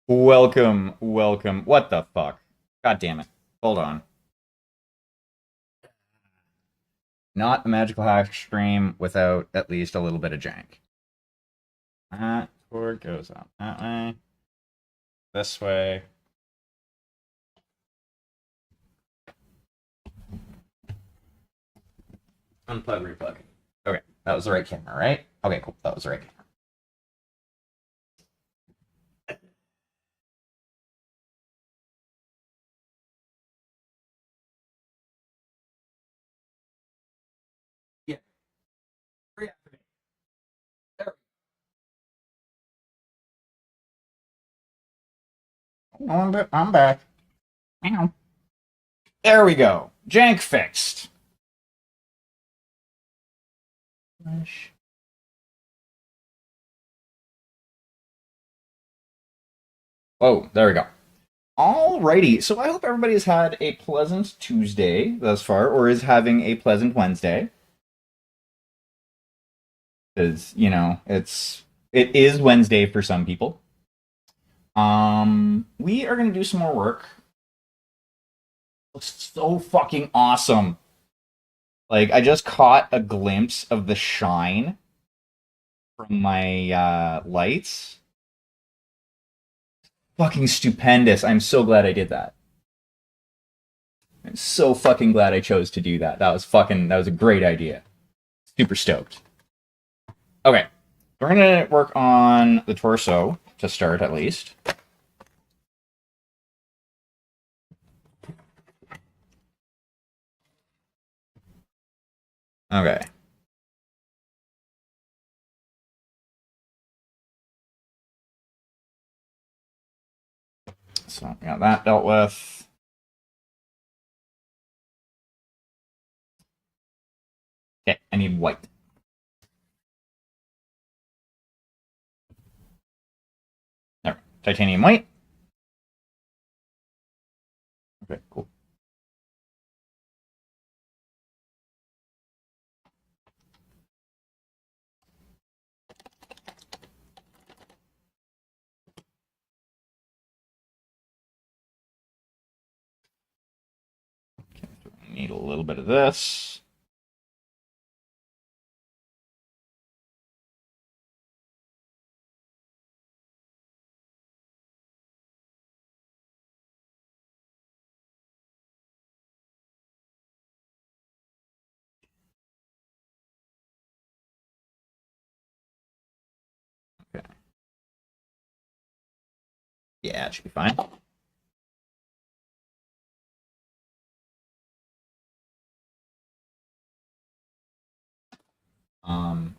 Welcome, welcome. What the fuck? God damn it. Hold on. Not a magical hack stream without at least a little bit of jank. That cord goes up that way. This way. Unplug, replug. Okay, that was the right camera, right? Okay, cool. That was the right camera. Yeah. Reactivate. There we go. I'm back. Meow. There we go. Jank fixed. Oh, there we go. Alrighty, so I hope everybody's had a pleasant Tuesday thus far, or is having a pleasant Wednesday. Because, it is Wednesday for some people. We are gonna do some more work. Looks so fucking awesome. Like, I just caught a glimpse of the shine from my lights. Fucking stupendous. I'm so glad I did that. I'm so fucking glad I chose to do that. That was a great idea. Super stoked. Okay. We're gonna work on the torso to start at least. Okay. So we got that dealt with. Okay, I need white. There, titanium white. Okay, cool. Okay, so we need a little bit of this. Okay. Yeah, it should be fine.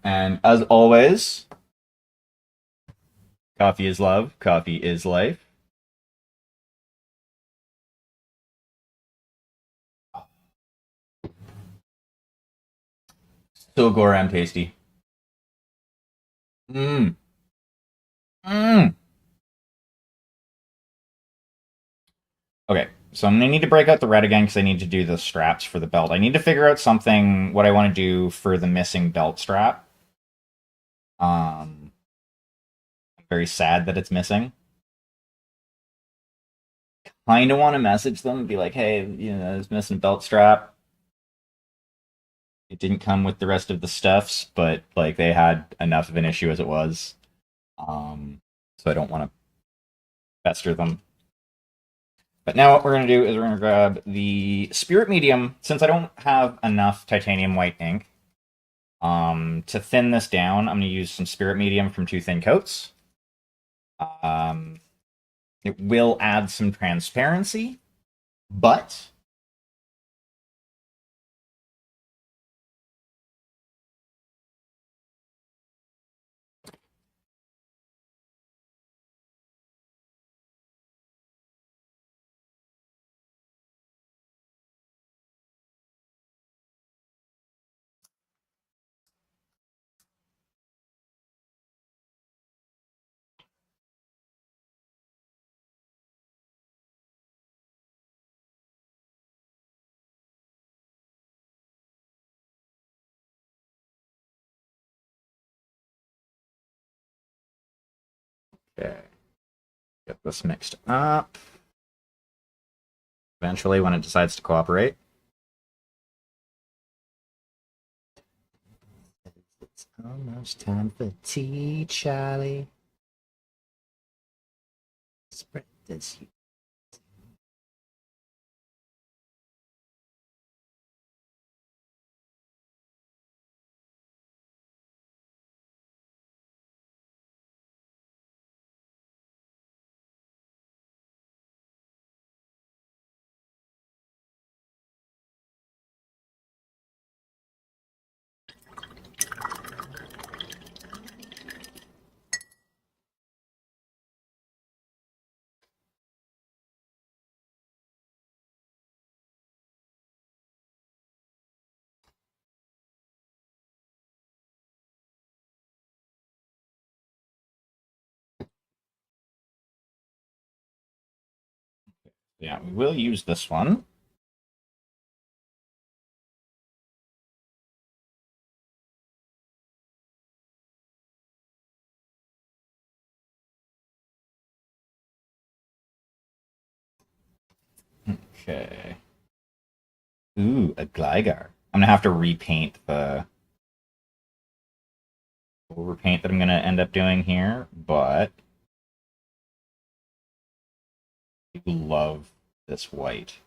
And as always, coffee is love, coffee is life. So goddamn tasty. Mmm. Mmm. Okay, so I'm gonna need to break out the red again because I need to do the straps for the belt. I need to figure out something what I want to do for the missing belt strap. I'm very sad that it's missing. Kind of want to message them and be like, hey, it's missing a belt strap. It didn't come with the rest of the stuffs, but like they had enough of an issue as it was. So I don't want to pester them. But now what we're going to do is we're going to grab the Spirit Medium, since I don't have enough titanium white ink. To thin this down, I'm going to use some Spirit Medium from Two Thin Coats. It will add some transparency, but okay. Get this mixed up. Eventually, when it decides to cooperate. It's almost time for tea, Charlie. Spread this. Yeah, we will use this one. Okay. Ooh, a Gligar. I'm gonna have to repaint the overpaint that I'm gonna end up doing here, but I love this white.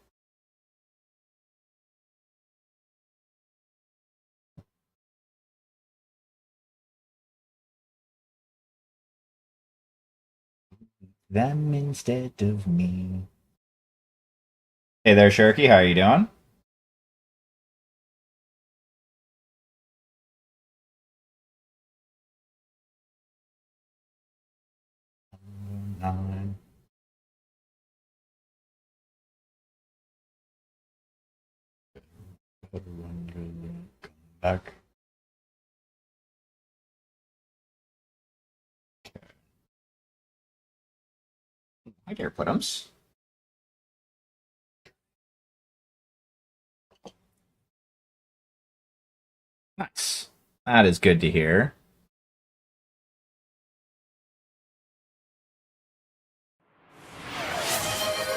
Them instead of me. Hey there, Sharky. How are you doing? Nine. Come back. Hi there, Puddums. Nice. That is good to hear.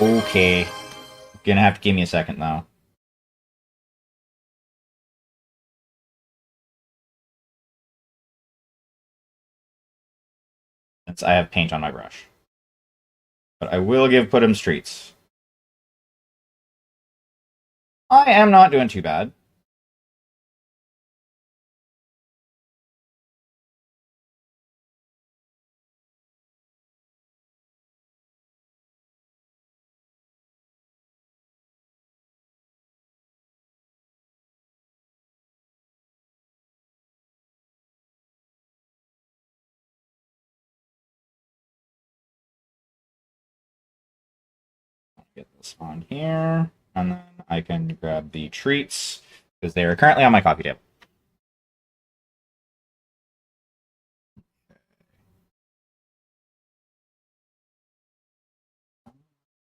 Okay. Gonna have to give me a second, though. Since I have paint on my brush. But I will give Puddums treats. I am not doing too bad. Get this on here, and then I can grab the treats because they are currently on my coffee table.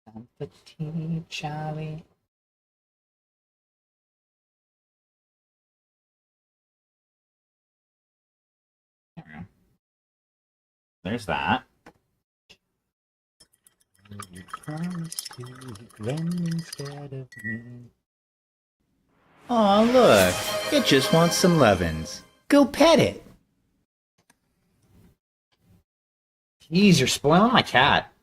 Time for tea, Charlie. There we go. There's that. You promised to them instead of me. Aw, look. It just wants some lovin's. Go pet it. Jeez, you're spoiling my cat.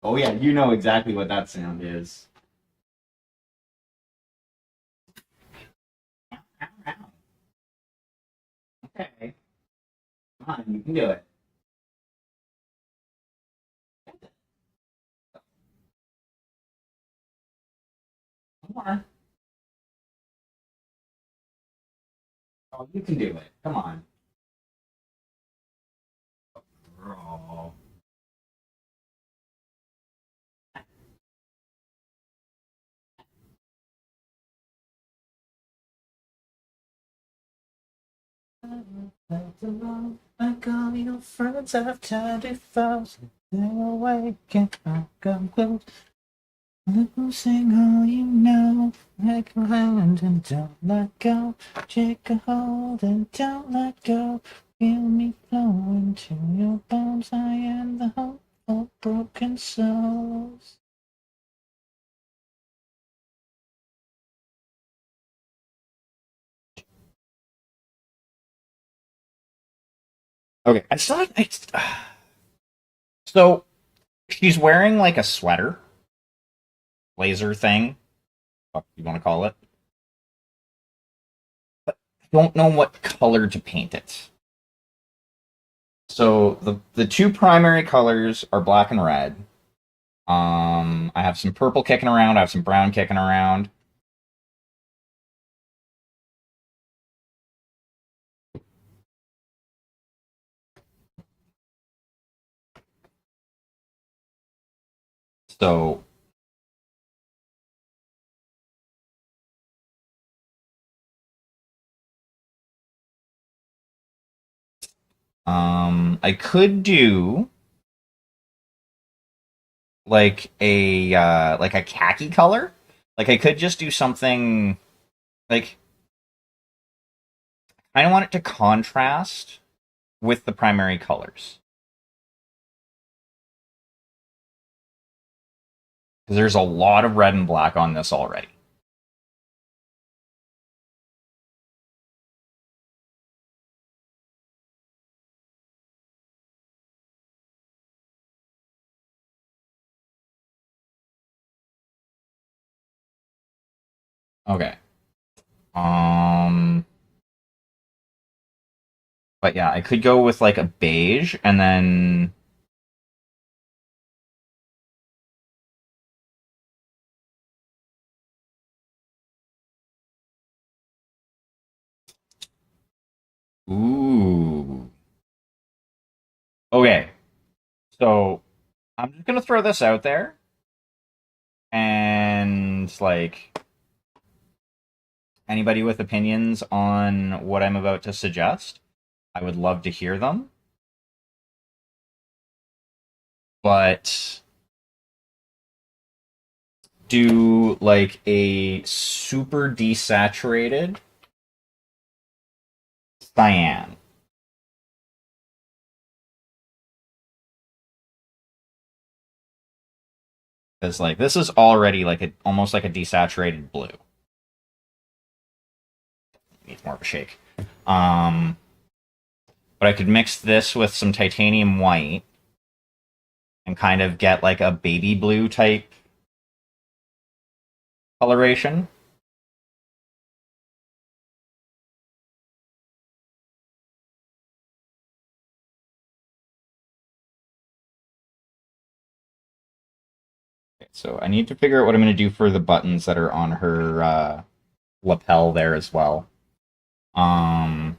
Oh yeah, you know exactly what that sound is. Ow, ow, ow. Okay. Come on, you can do it. Come on. Oh, you can do it. Come on. Oh. Like all your friends have turned to foes. They're awake and I'll come close. Losing all you know, make a hand and don't let go. Take a hold and don't let go. Feel me flow into your bones. I am the hope of broken souls. Okay, I saw it. So she's wearing like a sweater, blazer thing, what you want to call it. I don't know what color to paint it. So the two primary colors are black and red. I have some purple kicking around. I have some brown kicking around. So I could do like a khaki color. Like I could just do something like I don't want it to contrast with the primary colors because there's a lot of red and black on this already. Okay. Um, but yeah, I could go with like a beige and then ooh. Okay. So I'm just gonna throw this out there and like anybody with opinions on what I'm about to suggest, I would love to hear them. But do like a super desaturated cyan. Because like this is already like almost like a desaturated blue. Needs more of a shake. Um, but I could mix this with some titanium white and kind of get like a baby blue type coloration. Okay, so I need to figure out what I'm going to do for the buttons that are on her lapel there as well. Um,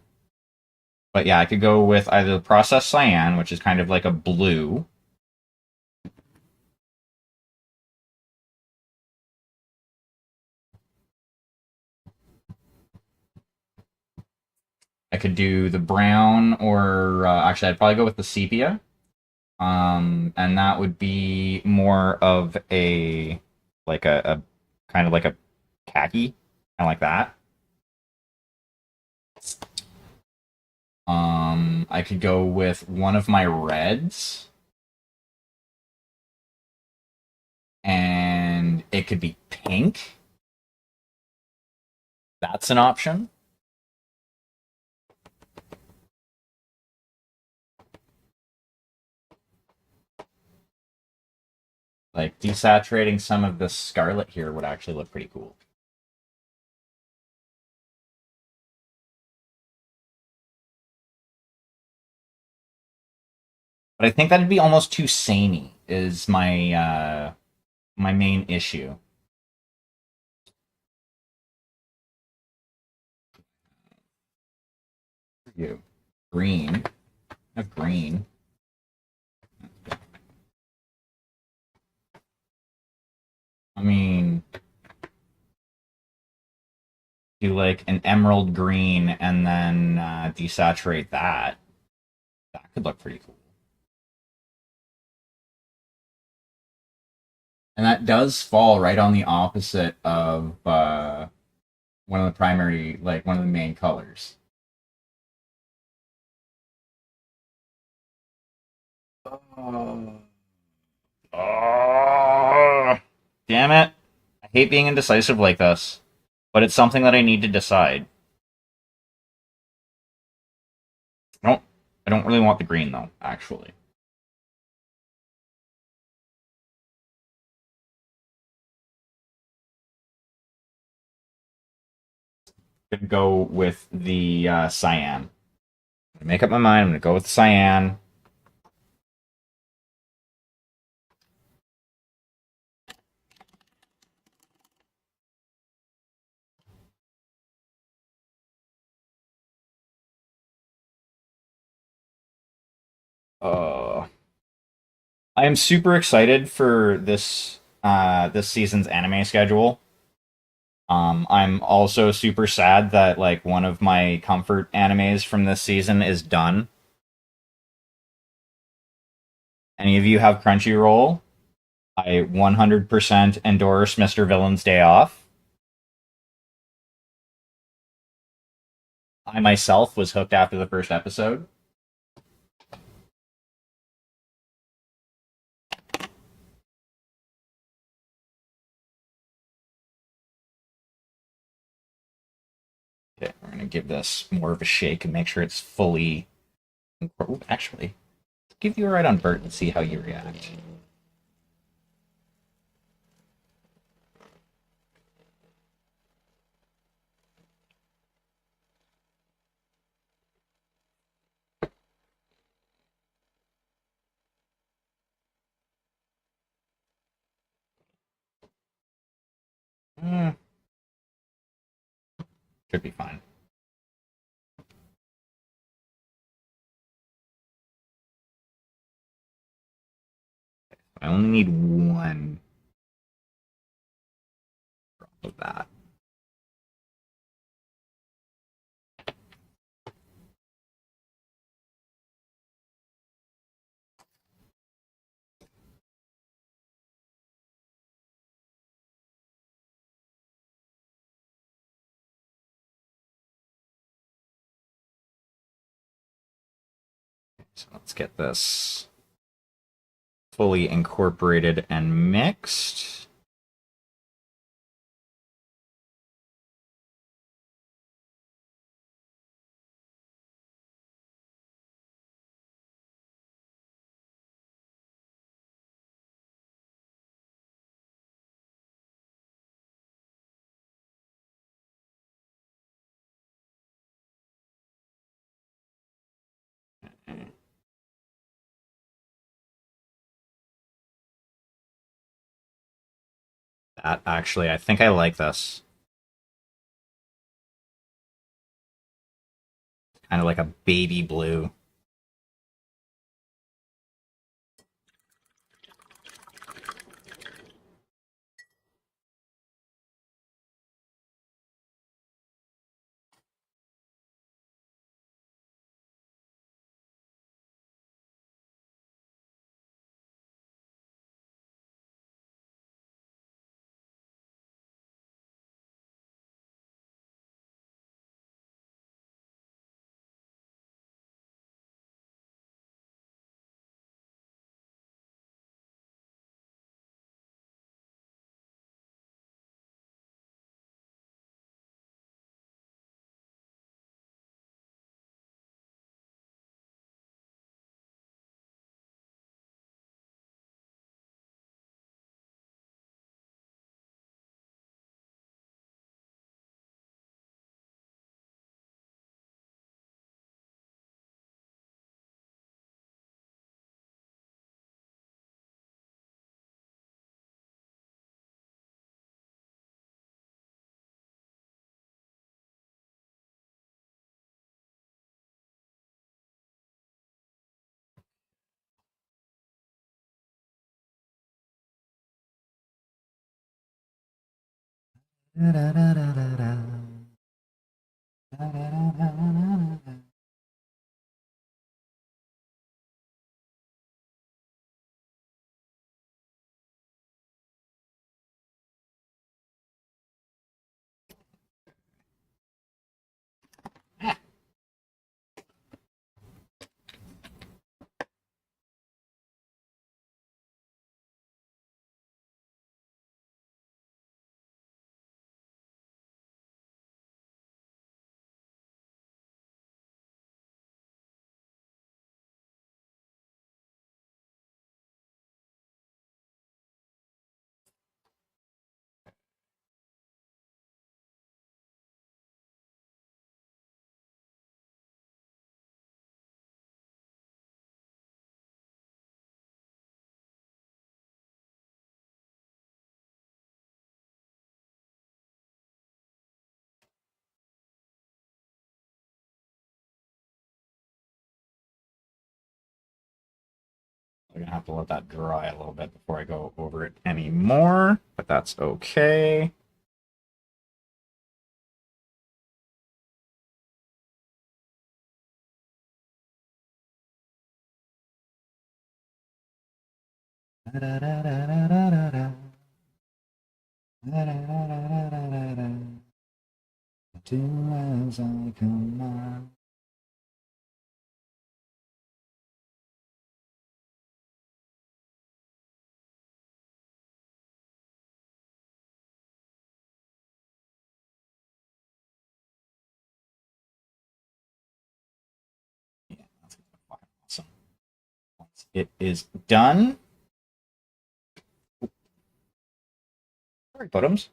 but yeah, I could go with either the processed cyan, which is kind of like a blue. I could do the brown, or actually, I'd probably go with the sepia. And that would be more of a like a kind of like a khaki, kind of like that. I could go with one of my reds, and it could be pink. That's an option. Like desaturating some of the scarlet here would actually look pretty cool. But I think that'd be almost too samey. Is my main issue. You green, a green. I mean, do like an emerald green and then desaturate that. That could look pretty cool. And that does fall right on the opposite of one of the primary, like one of the main colors. Oh. Oh, damn it. I hate being indecisive like this, but it's something that I need to decide. I don't I don't really want the green though, actually. I'm gonna go with the cyan. I'm gonna make up my mind. I'm gonna go with the cyan. Uh, I am super excited for this season's anime schedule. I'm also super sad that like one of my comfort animes from this season is done. Any of you have Crunchyroll? I 100% endorse Mr. Villain's Day Off. I myself was hooked after the first episode. Okay, we're gonna give this more of a shake and make sure it's fully. Actually, give you a ride on Bert and see how you react. Mm, should be fine. I only need one of that. So let's get this fully incorporated and mixed. That actually, I think I like this. Kind of like a baby blue. I'm gonna have to let that dry a little bit before I go over it anymore, but that's okay. Do as I command. Yeah, that's fucking awesome. Once it is done, sorry, bottoms.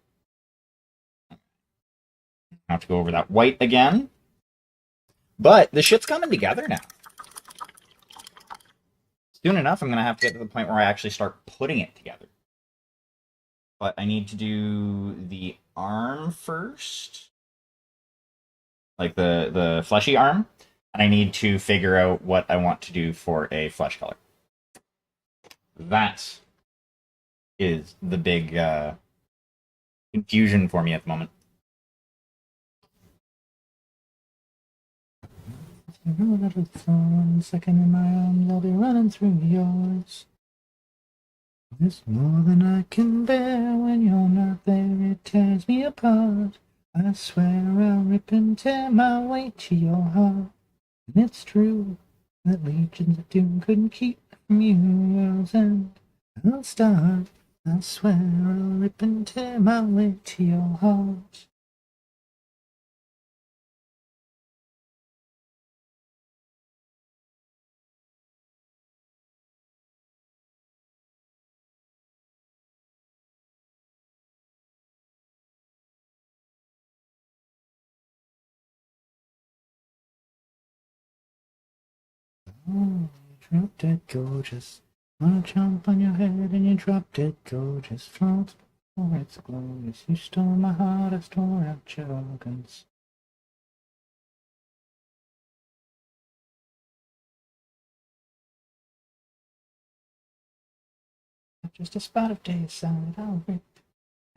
I have to go over that white again. But the shit's coming together now. Soon enough, I'm going to have to get to the point where I actually start putting it together. But I need to do the arm first. Like the fleshy arm. And I need to figure out what I want to do for a flesh color. That is the big confusion for me at the moment. Second in my arms, I'll be running through yours. There's more than I can bear when you're not there. It tears me apart. I swear I'll rip and tear my way to your heart. And it's true that legions of doom couldn't keep from you, world's end. I'll start. I swear I'll rip and tear my way to your heart. Oh, you drop dead gorgeous. Wanna jump on your head and you drop dead gorgeous. Float, oh, it's glorious. You stole my heart, I stole out your organs. Just a spot of day aside, I'll rip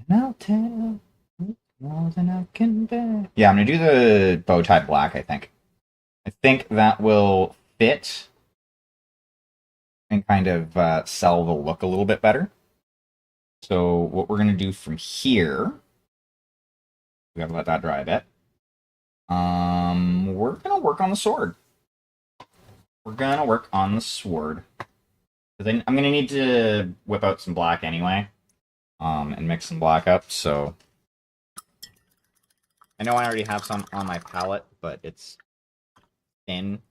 and I'll tear more than I can bear. Yeah, I'm gonna do the bow tie black, I think. I think that will fit and kind of sell the look a little bit better. So what we're gonna do from here, we gotta let that dry a bit. We're gonna work on the sword. We're gonna work on the sword. I'm gonna need to whip out some black anyway, and mix some black up. So I know I already have some on my palette, but it's thin.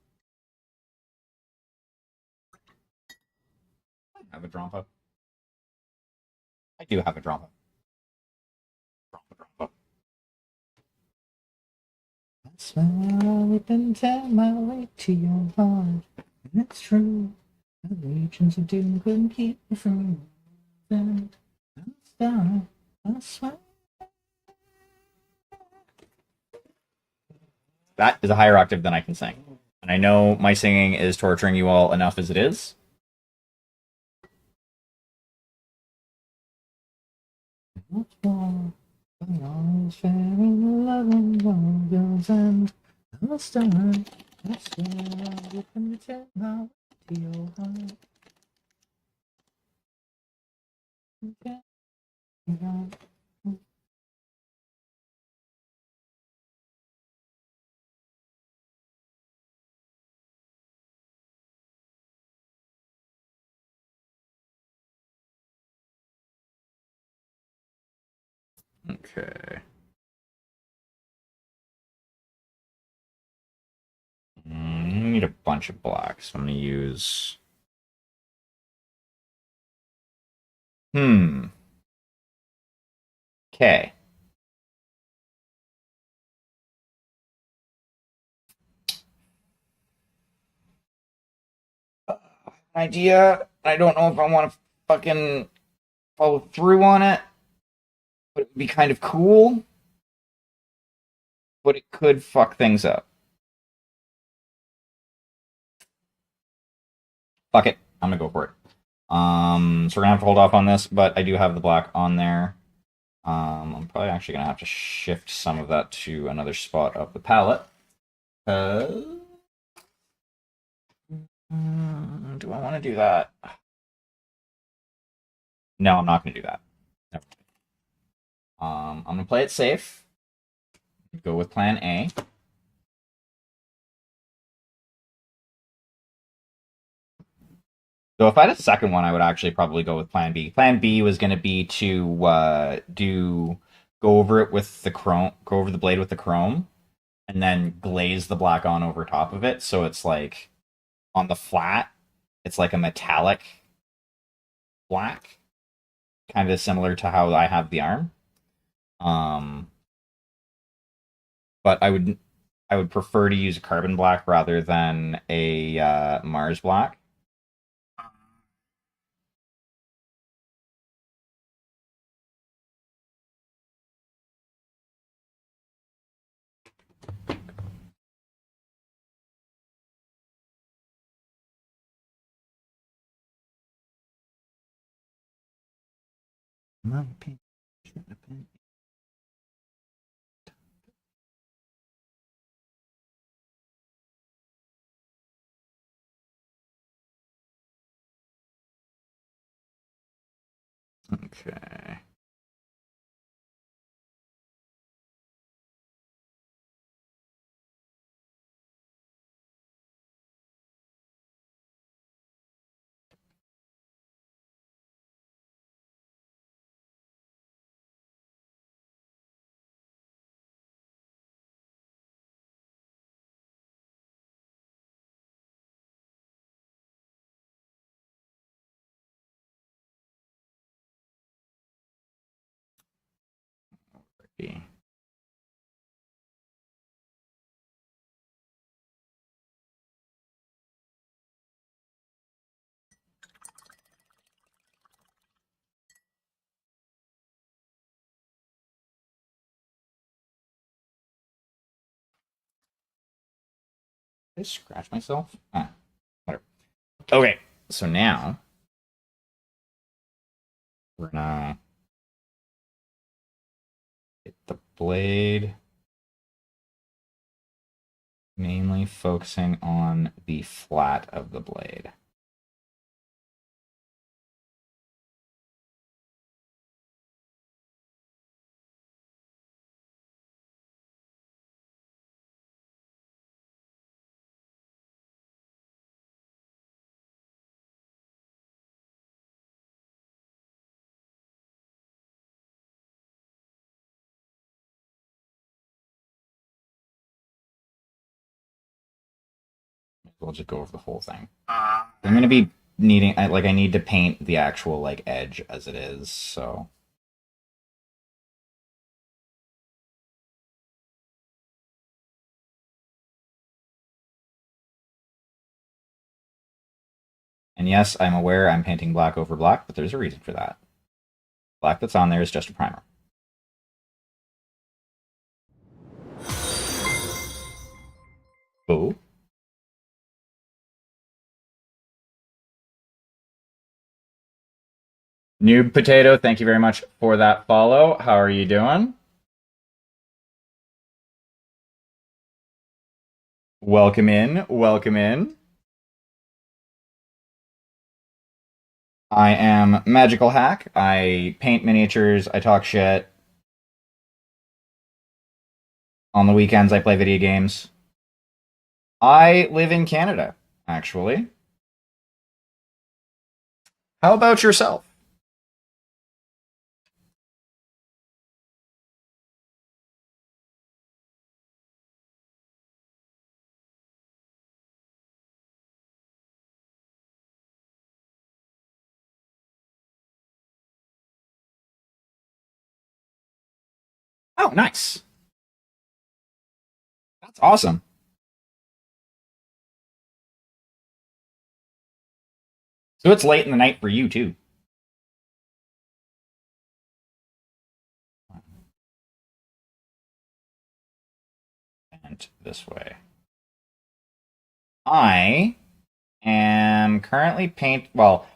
I have a Drampa. I do have a Drampa. Drampa. I swear I'll rip and tear my way to your heart. And it's true. The legions of doom couldn't keep me from them. I'll start. I swear. That is a higher octave than I can sing. And I know my singing is torturing you all enough as it is. What's more? All is fair in love and all goes and I'll start. I swear I'll rip and tear my way to your heart. Okay. Okay. I need a bunch of blacks. So I'm gonna use. Okay. Idea. I don't know if I want to fucking follow through on it, but it would be kind of cool. But it could fuck things up. Fuck it. I'm gonna go for it. So we're gonna have to hold off on this, but I do have the black on there. I'm probably actually gonna have to shift some of that to another spot of the palette. Do I want to do that? No, I'm not gonna do that. I'm gonna play it safe. Go with plan A. So if I had a second one, I would actually probably go with plan B. Plan B was going to be to go over it with the chrome, go over the blade with the chrome, and then glaze the black on over top of it. So it's like on the flat, it's like a metallic black, kind of similar to how I have the arm. Um, but I would prefer to use a carbon black rather than a Mars black. Okay. Did I scratch myself? Ah, whatever. Okay, so now we're gonna hit the blade, mainly focusing on the flat of the blade. We'll just go over the whole thing. I'm gonna be needing, I need to paint the actual like edge as it is, so. And yes, I'm aware I'm painting black over black, but there's a reason for that. Black that's on there is just a primer. Oh. Noob Potato, thank you very much for that follow. How are you doing? Welcome in. Welcome in. I am Magical Hack. I paint miniatures. I talk shit. On the weekends, I play video games. I live in Canada, actually. How about yourself? Oh, nice. That's awesome. So it's late in the night for you, too. And this way. I am currently well,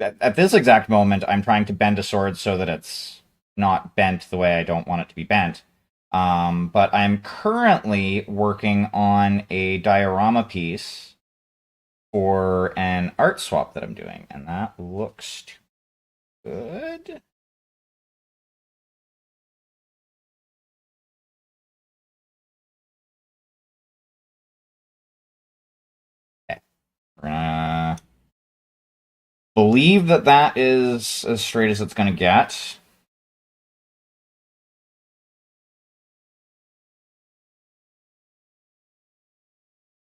At this exact moment, I'm trying to bend a sword so that it's not bent the way I don't want it to be bent. But I'm currently working on a diorama piece for an art swap that I'm doing, and that looks good. Okay. We're gonna believe that that is as straight as it's gonna get.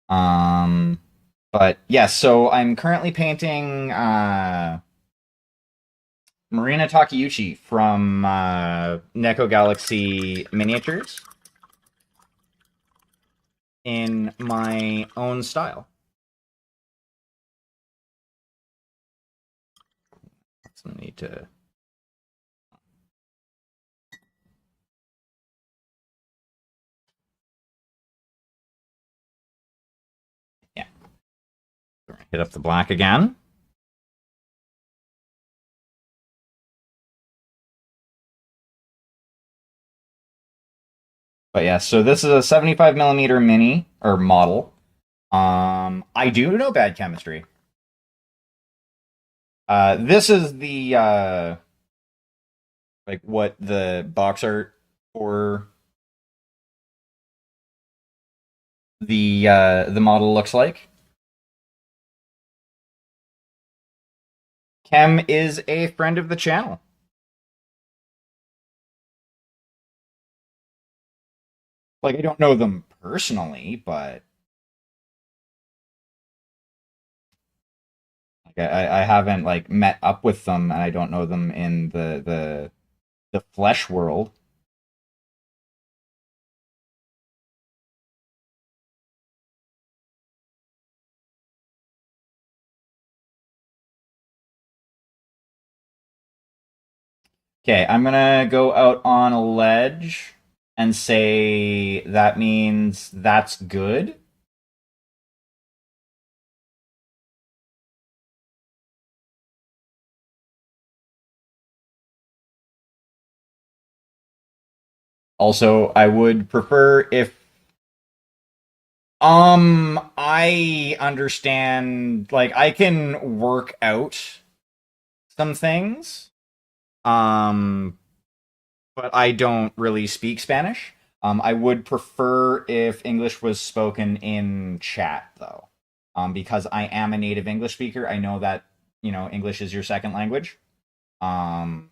Um, but yes, yeah, so I'm currently painting Marina Takeuchi from Neko Galaxy Miniatures in my own style. So I need to. Yeah, hit up the black again. But yeah, so this is a 75 millimeter mini or model. I do know bad chemistry. This is the like what the box art for the model looks like. Chem is a friend of the channel. Like I don't know them personally, but like, I haven't like met up with them, and I don't know them in the flesh world. Okay, I'm gonna go out on a ledge and say that means that's good. Also, I would prefer if I understand like I can work out some things. Um but I don't really speak Spanish. I would prefer if English was spoken in chat though. Because I am a native English speaker, I know that, English is your second language. Um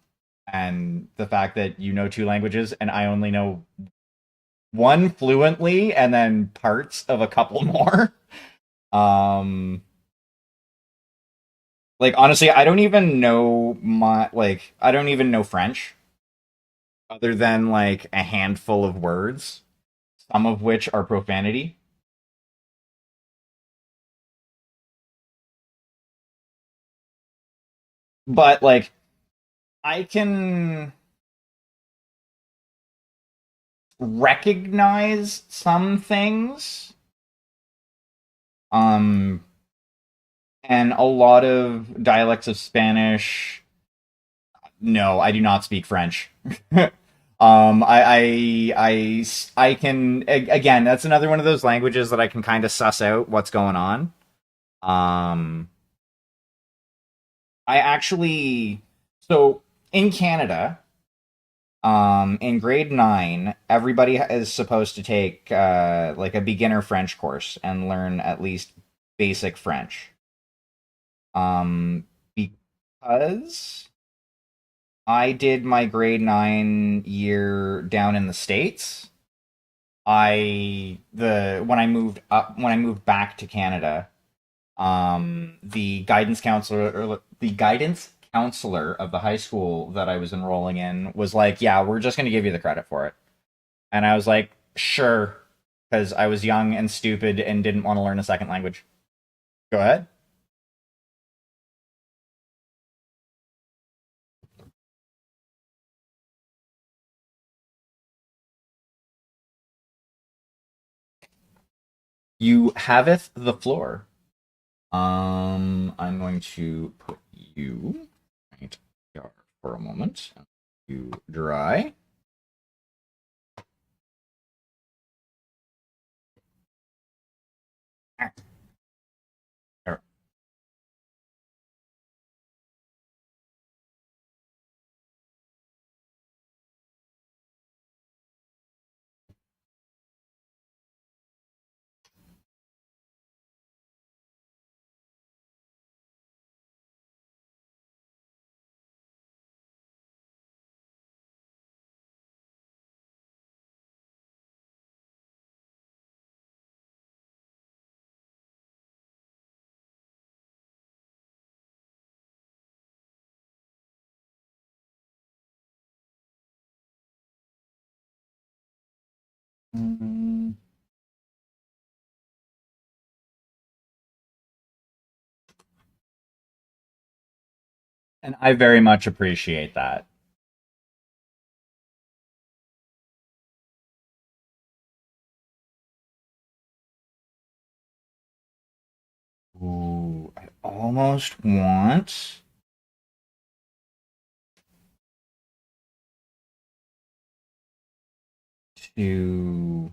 and the fact that you know two languages and I only know one fluently and then parts of a couple more. Um like honestly, I don't even know I don't even know French other than like a handful of words, some of which are profanity. But like I can recognize some things. Um and a lot of dialects of Spanish. No, I do not speak French. I can again. That's another one of those languages that I can kind of suss out what's going on. Um, I actually so in Canada, in grade 9, everybody is supposed to take like a beginner French course and learn at least basic French. Because I did my grade 9 year down in the States. When I moved back to Canada, the guidance counselor of the high school that I was enrolling in was like, "Yeah, we're just going to give you the credit for it." And I was like, "Sure," because I was young and stupid and didn't want to learn a second language. Go ahead. You haveth the floor. I'm going to put you right here for a moment. You dry. There. And I very much appreciate that. Ooh, I almost want to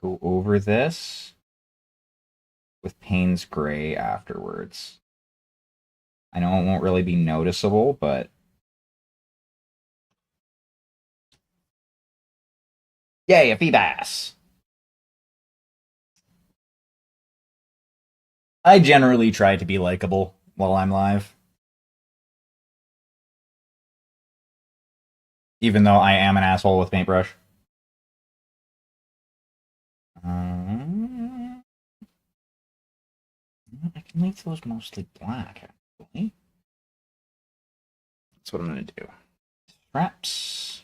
go over this with Payne's Gray afterwards. I know it won't really be noticeable, but yay, a Feebas! I generally try to be likable while I'm live, even though I am an asshole with paintbrush. I can leave those mostly black, actually. That's what I'm going to do. Straps.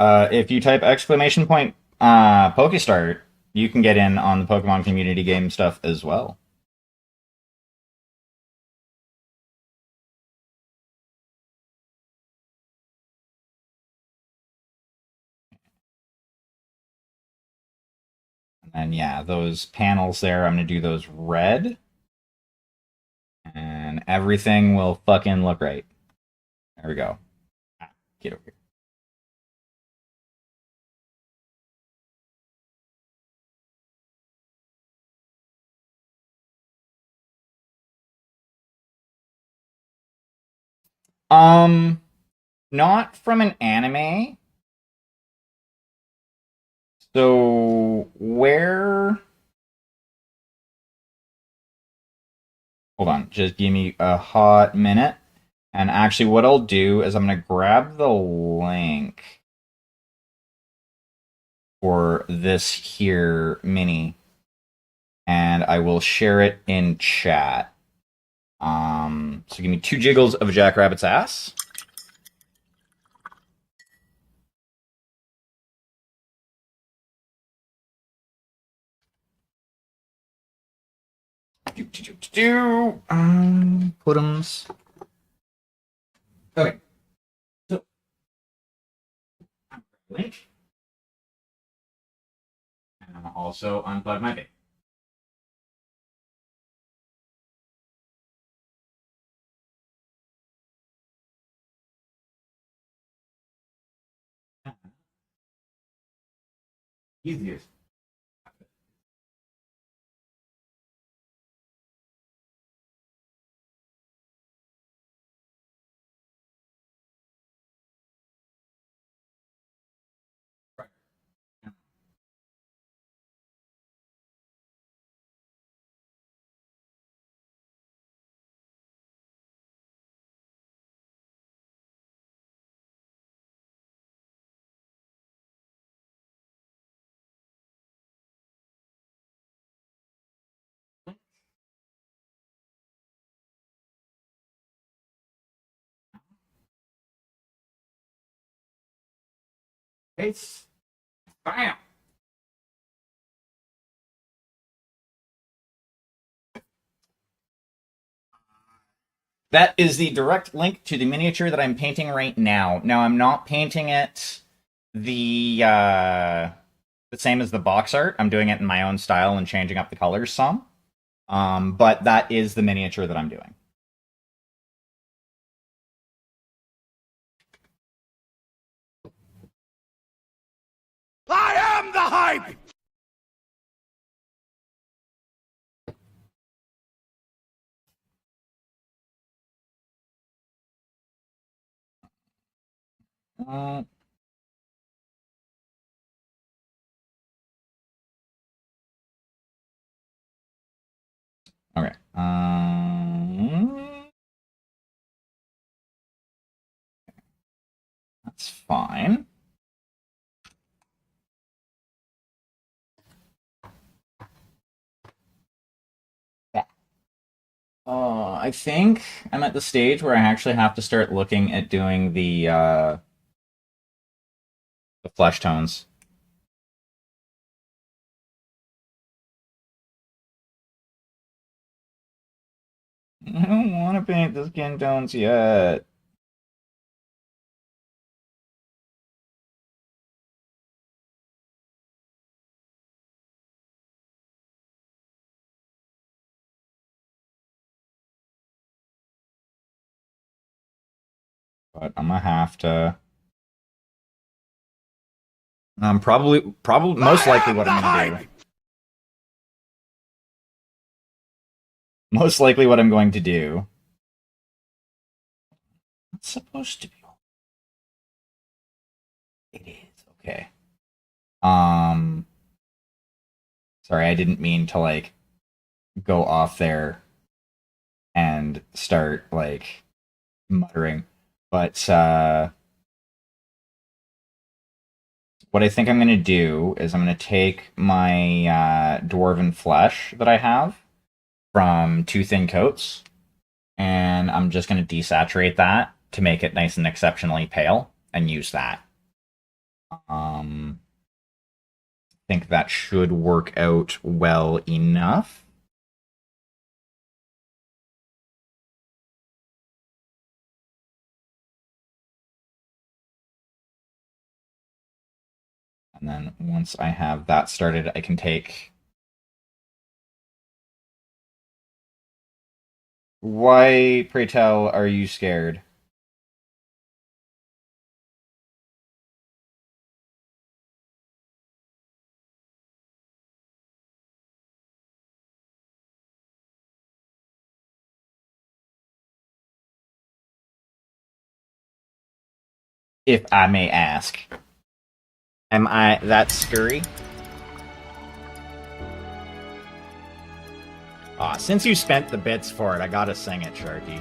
If you type exclamation point Pokestart, you can get in on the Pokemon community game stuff as well. And then, yeah, those panels there, I'm going to do those red. And everything will fucking look right. There we go. Get over here. Not from an anime. So where? Hold on, just give me a hot minute. And actually, what I'll do is I'm gonna grab the link for this here mini, and I will share it in chat. So give me 2 jiggles of a jackrabbit's ass. Put'ems. Okay. So, link. And I'm also unplug my vape. Easiest. Face. Bam! That is the direct link to the miniature that I'm painting right now. Now, I'm not painting it the same as the box art. I'm doing it in my own style and changing up the colors some. But that is the miniature that I'm doing. I am the hype! Uh, okay. That's fine. I think I'm at the stage where I actually have to start looking at doing the flesh tones. I don't want to paint the skin tones yet. But I'm gonna have to. Probably, most likely what I'm gonna do. Most likely what I'm going to do. It's supposed to be. It is, okay. Sorry, I didn't mean to, like, go off there and start, like, muttering. But, what I think I'm going to do is I'm going to take my dwarven flesh that I have from 2 thin coats, and I'm just going to desaturate that to make it nice and exceptionally pale, and use that. I think that should work out well enough. And then once I have that started, I can take... Why, pray tell, are you scared? If I may ask. Am I that scurry? Since you spent the bits for it, I gotta sing it, Sharky.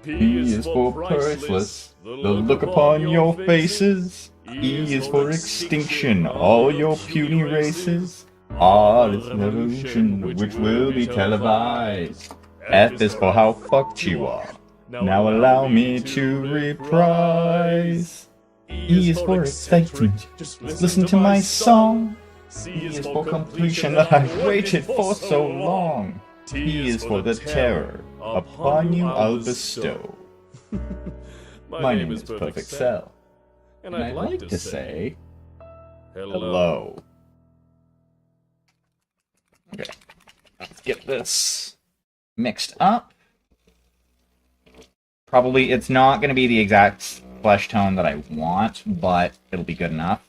P is for priceless, the look upon your faces. E is for extinction, all your puny races. R is an evolution, which will be televised. F is for how fucked you are. Now allow me to reprise. E is for excitement, just listen to my song. C is for completion that I've waited for so long. T is for the terror upon you I'll bestow. My name is Perfect Cell, and I'd like to say hello. Okay, let's get this mixed up. Probably it's not going to be the exact flesh tone that I want, but it'll be good enough.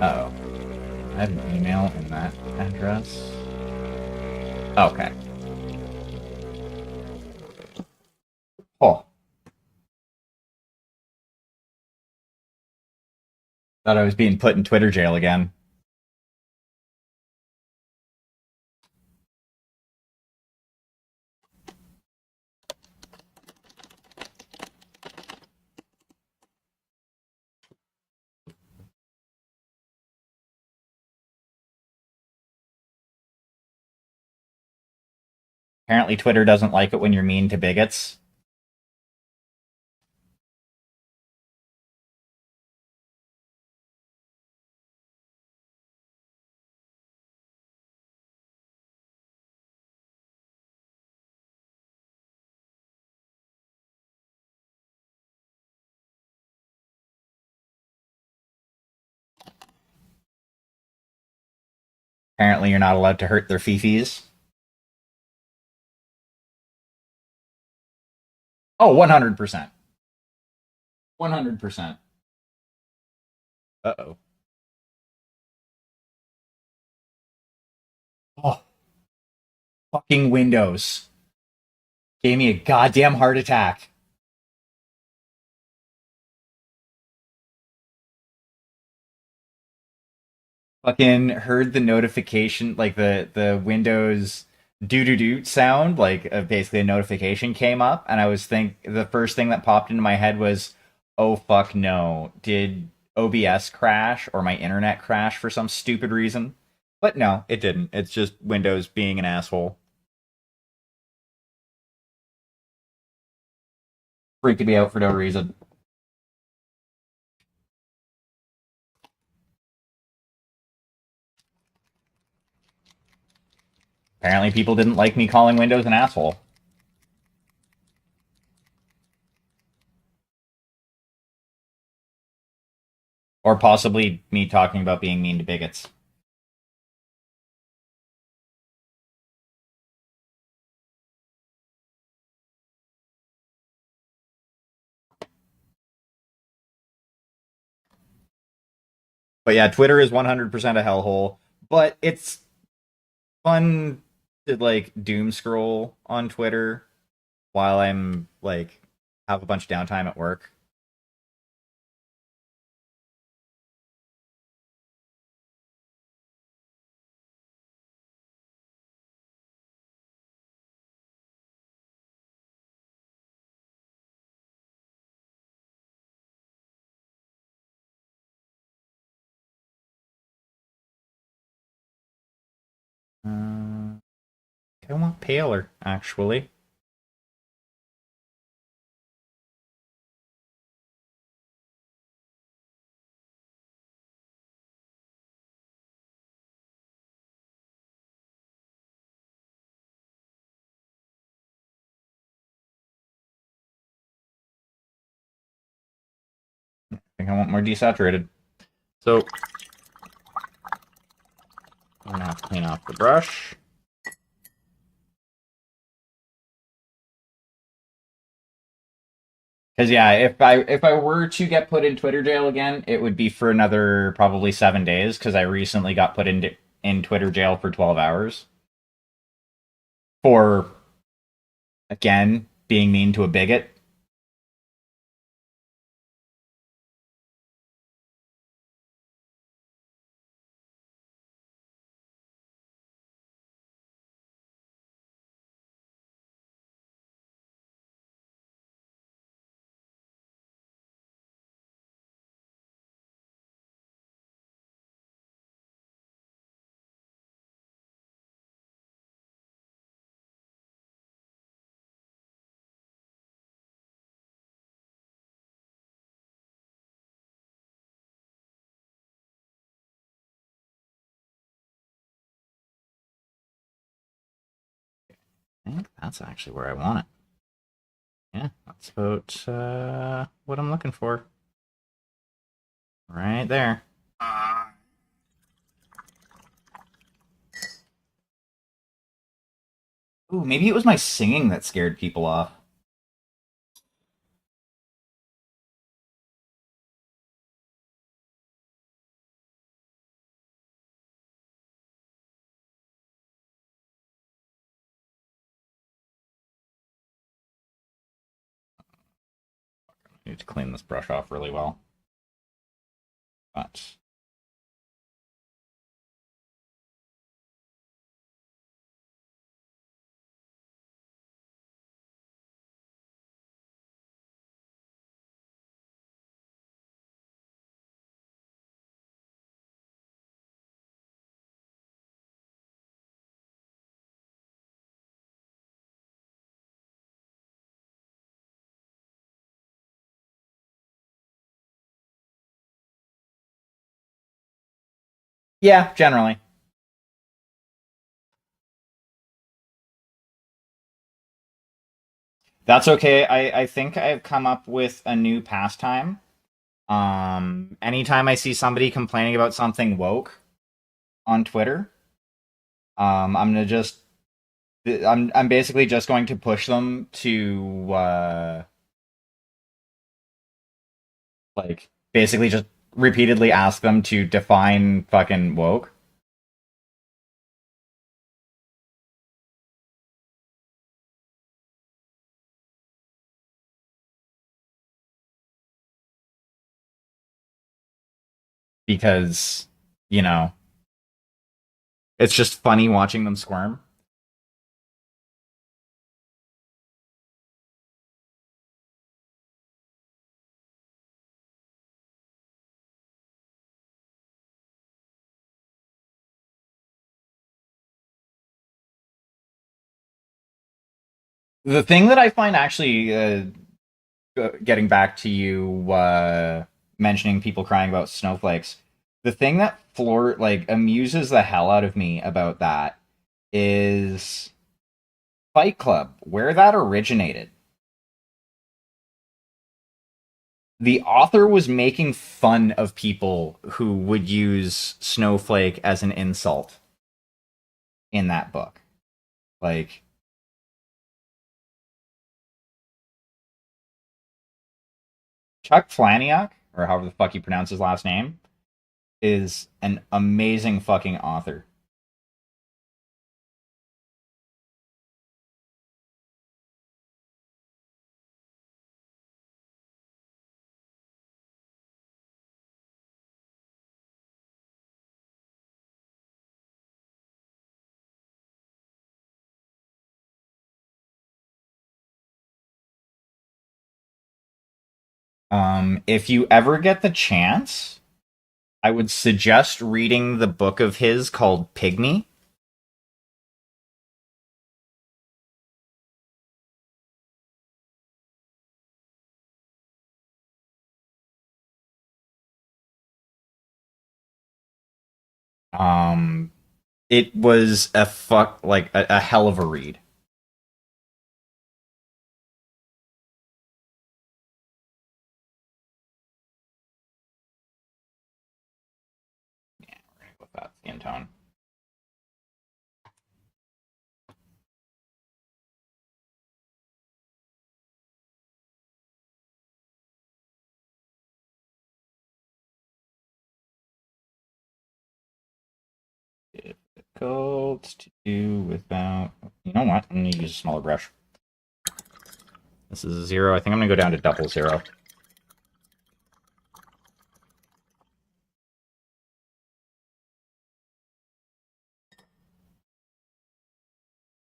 Uh-oh. I have an email in that address. Okay. Oh, thought I was being put in Twitter jail again. Apparently, Twitter doesn't like it when you're mean to bigots. Apparently, you're not allowed to hurt their fifis. Oh, 100%. 100%. Uh-oh. Oh, fucking Windows. Gave me a goddamn heart attack. Fucking heard the notification, like the Windows doo doo doo sound, like basically a notification came up, and I was the first thing that popped into my head was, oh fuck no, did OBS crash or my internet crash for some stupid reason? But no, it didn't. It's just Windows being an asshole. Freaking me out for no reason. Apparently, people didn't like me calling Windows an asshole. Or possibly me talking about being mean to bigots. But yeah, Twitter is 100% a hellhole. But it's fun to like doom scroll on Twitter while I'm like have a bunch of downtime at work. Uh, I want paler, actually. I think I want more desaturated. So I'm gonna have to clean off the brush. Because yeah, if I were to get put in Twitter jail again, it would be for another probably 7 days. Because I recently got put in Twitter jail for 12 hours for again being mean to a bigot. I think that's actually where I want it. Yeah, that's about what I'm looking for. Right there. Ooh, maybe it was my singing that scared people off. Need to clean this brush off really well. But yeah, generally. That's okay. I think I've come up with a new pastime. Anytime I see somebody complaining about something woke on Twitter, I'm gonna just I'm basically just going to push them to like basically just repeatedly ask them to define fucking woke because you know it's just funny watching them squirm. The thing that I find actually getting back to you mentioning people crying about snowflakes, the thing that floor like amuses the hell out of me about that is Fight Club, where that originated. The author was making fun of people who would use snowflake as an insult in that book. Like Chuck Flaniak, or however the fuck you pronounce his last name, is an amazing fucking author. If you ever get the chance, I would suggest reading the book of his called Pygmy. Um, it was a hell of a read. Yeah, we're gonna go with that skin tone. Difficult to do without. You know what? I'm gonna use a smaller brush. This is a 0. I think I'm gonna go down to double 0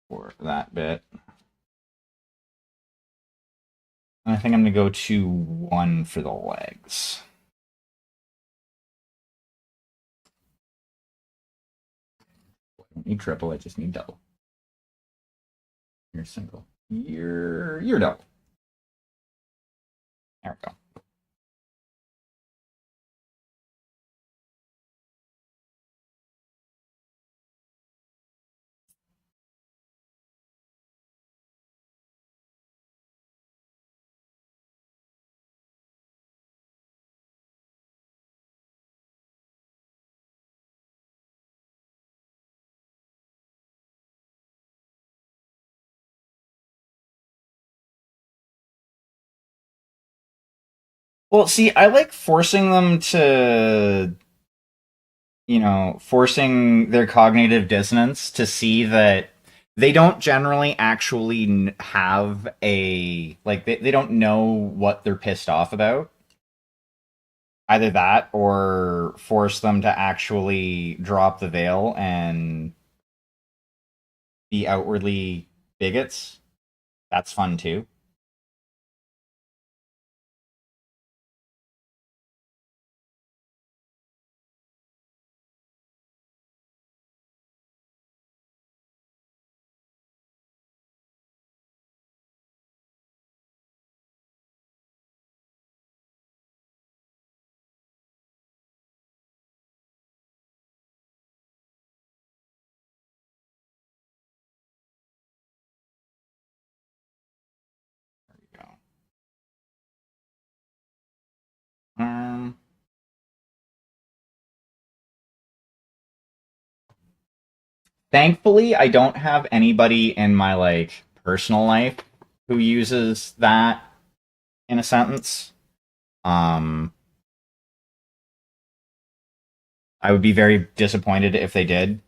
for that bit. And I think I'm gonna go to 1 for the legs. I don't need triple. I just need double. You're single. You're double. There we go. Well, see, I like forcing them to, forcing their cognitive dissonance to see that they don't generally actually have a like they don't know what they're pissed off about. Either that or force them to actually drop the veil and be outwardly bigots. That's fun too. There you go. Thankfully, I don't have anybody in my like personal life who uses that in a sentence. Um, I would be very disappointed if they did.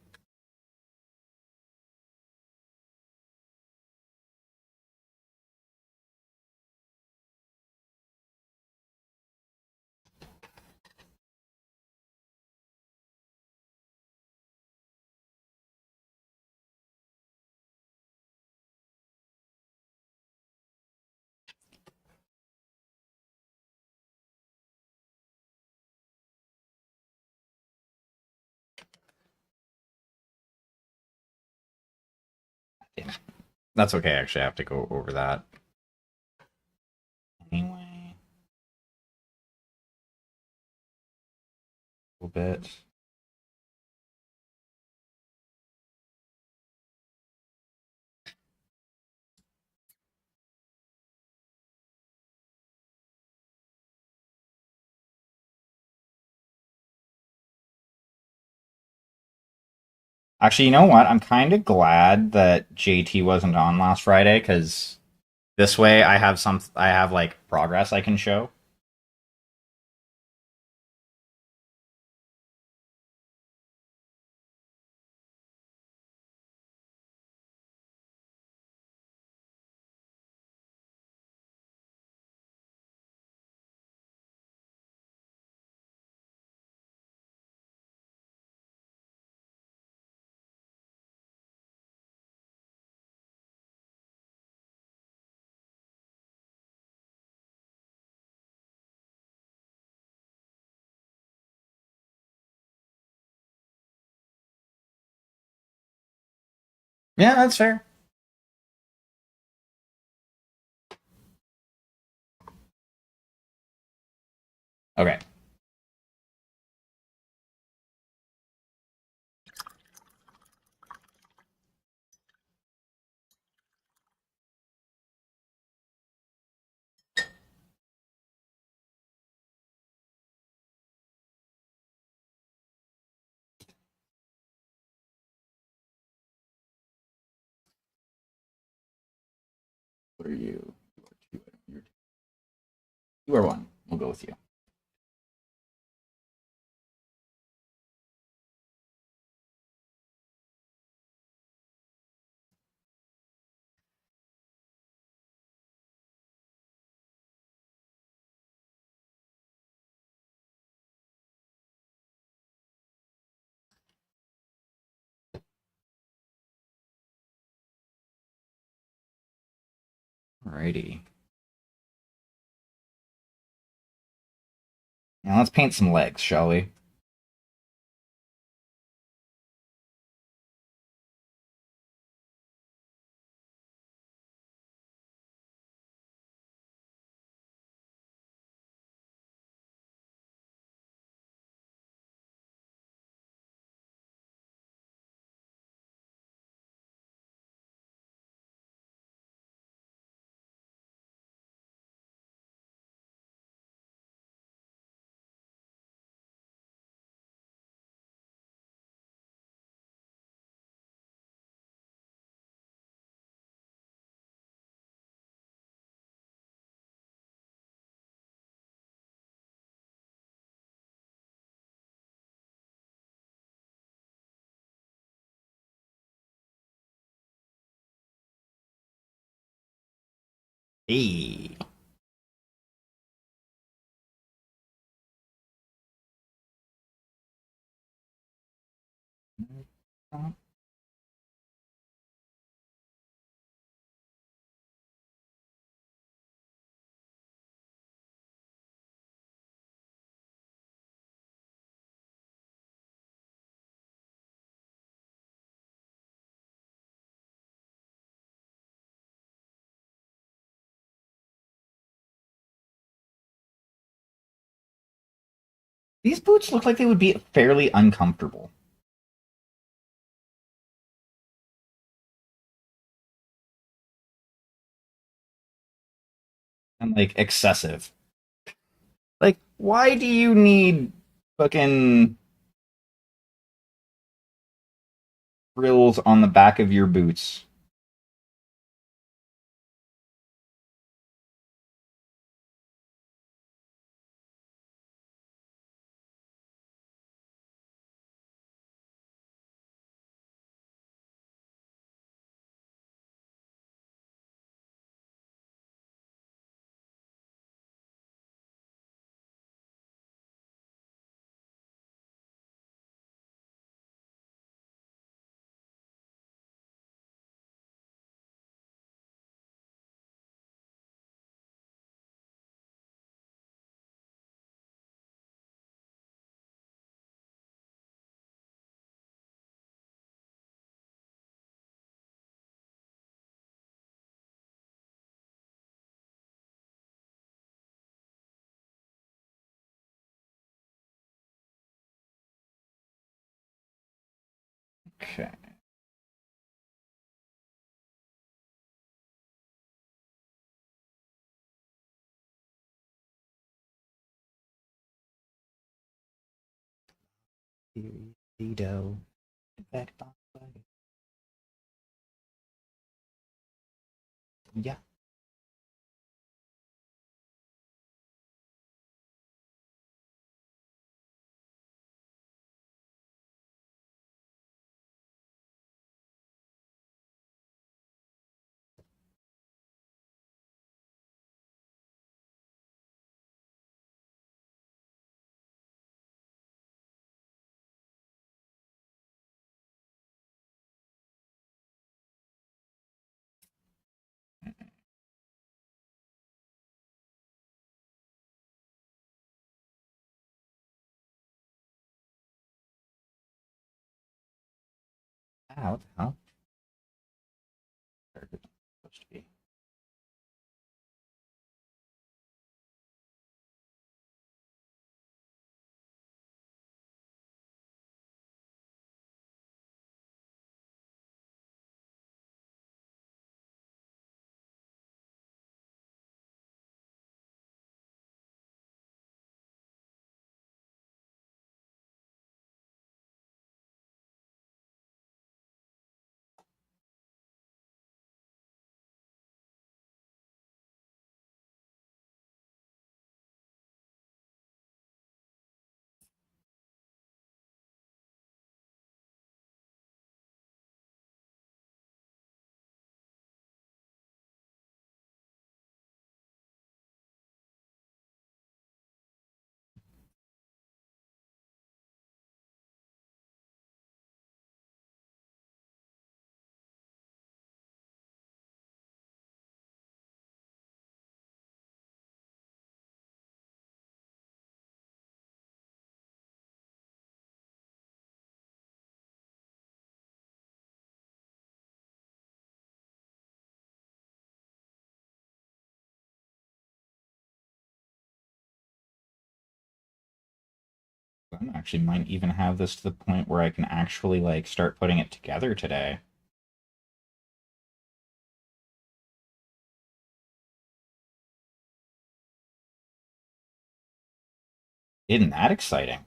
Damn it. That's okay. Actually, I have to go over that anyway. A little bit. Actually, you know what? I'm kind of glad that JT wasn't on last Friday because this way I have like progress I can show. Yeah, that's fair. Okay. What are you? You are one. We'll go with you. Alrighty. Now let's paint some legs, shall we? Hey. These boots look like they would be fairly uncomfortable and like excessive. Like, why do you need fucking frills on the back of your boots? Okay. Lido. Yeah. Ah, what the hell? Where is it supposed to be? I actually might even have this to the point where I can actually like start putting it together today. Isn't that exciting?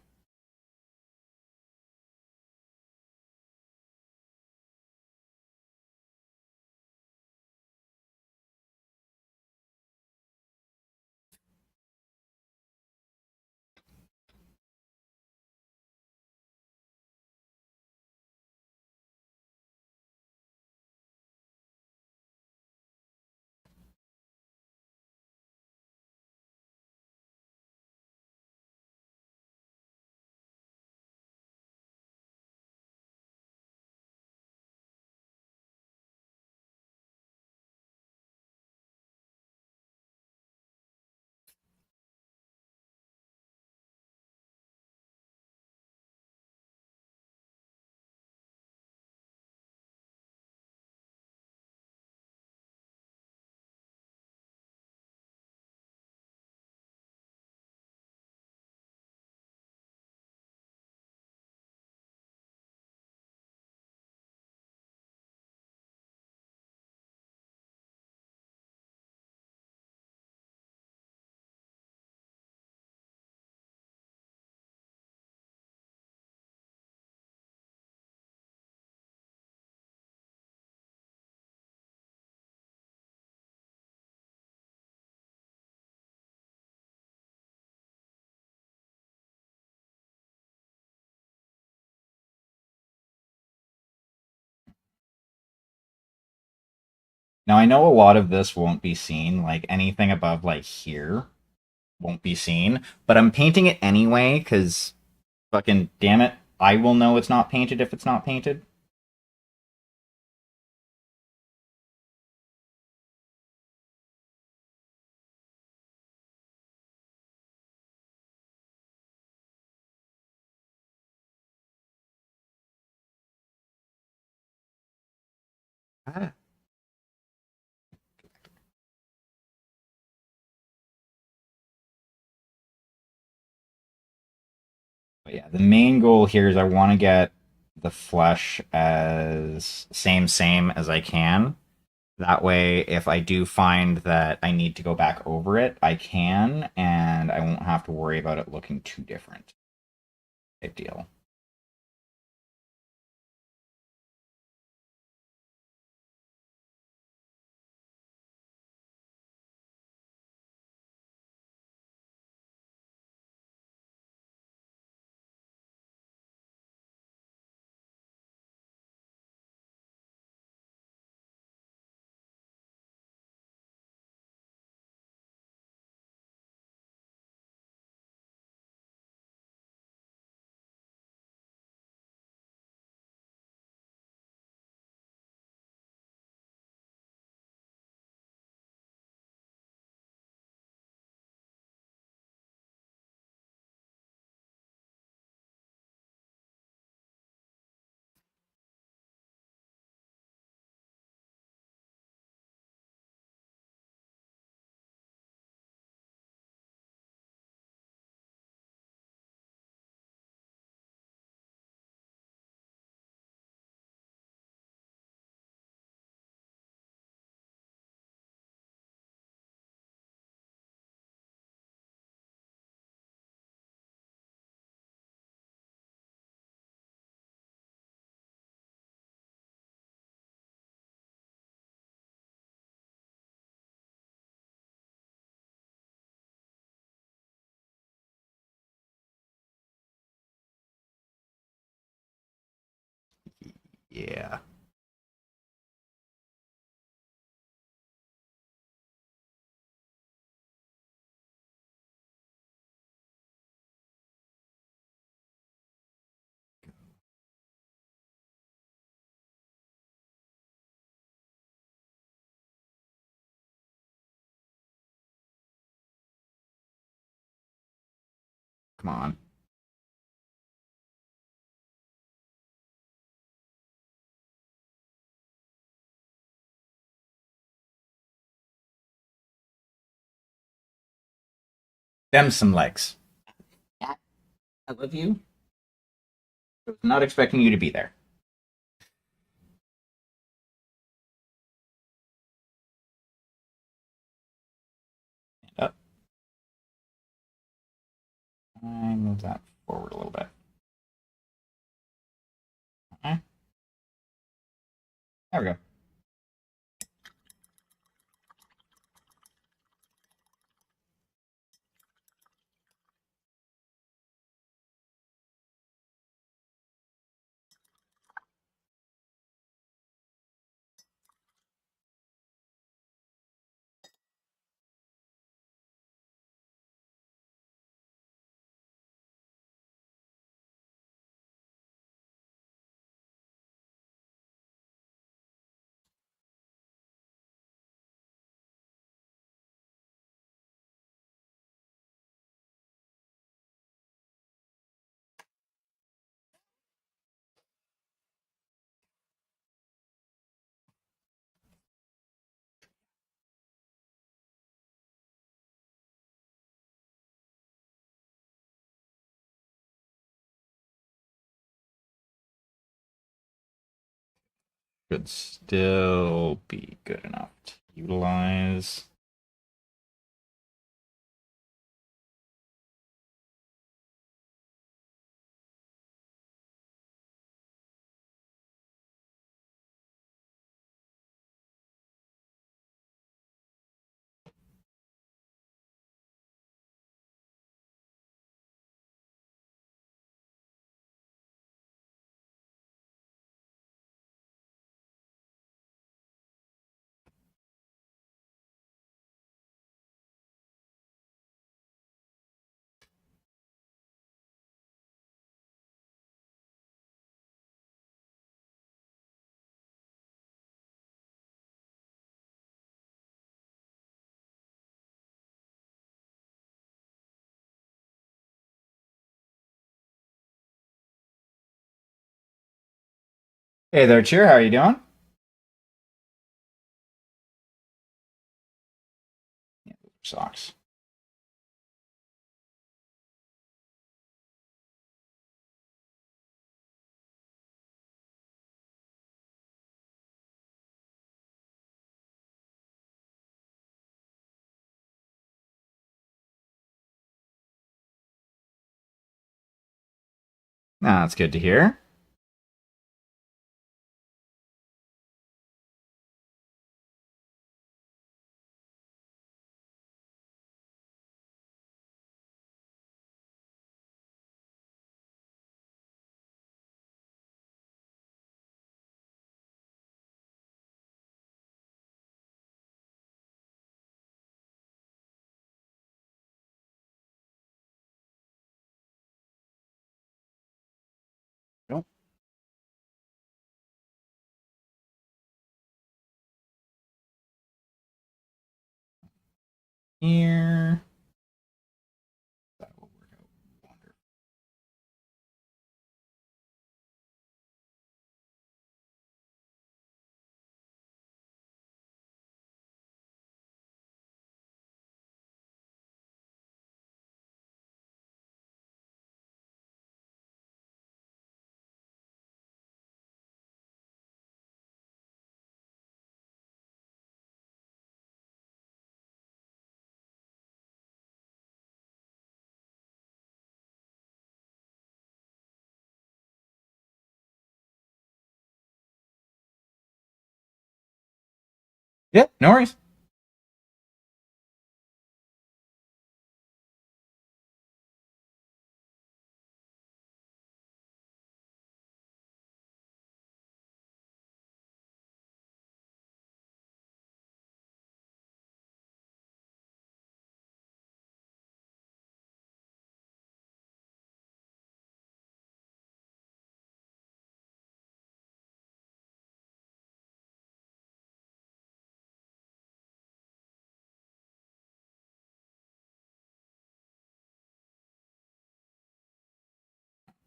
Now I know a lot of this won't be seen, like anything above like here won't be seen, but I'm painting it anyway because fucking damn it, I will know it's not painted if it's not painted. Ah. But yeah, the main goal here is I want to get the flesh as same as I can. That way, if I do find that I need to go back over it, I can, and I won't have to worry about it looking too different. Big deal. Yeah. Come on. Them some legs. Yeah, I love you. I was not expecting you to be there. Up. I move that forward a little bit. Okay. There we go. Should still be good enough to utilize. Hey there, Cheer. How are you doing? Socks. Nah, that's good to hear. Nope. Here. That will work out wonderful. Yeah, no worries.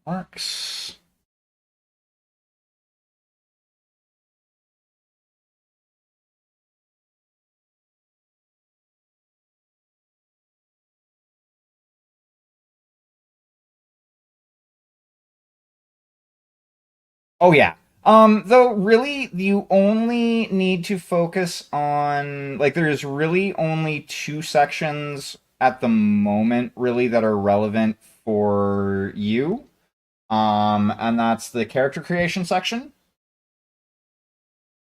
Works. Oh yeah. Though really you only need to focus on like there's really only two sections at the moment really that are relevant for you. And that's the character creation section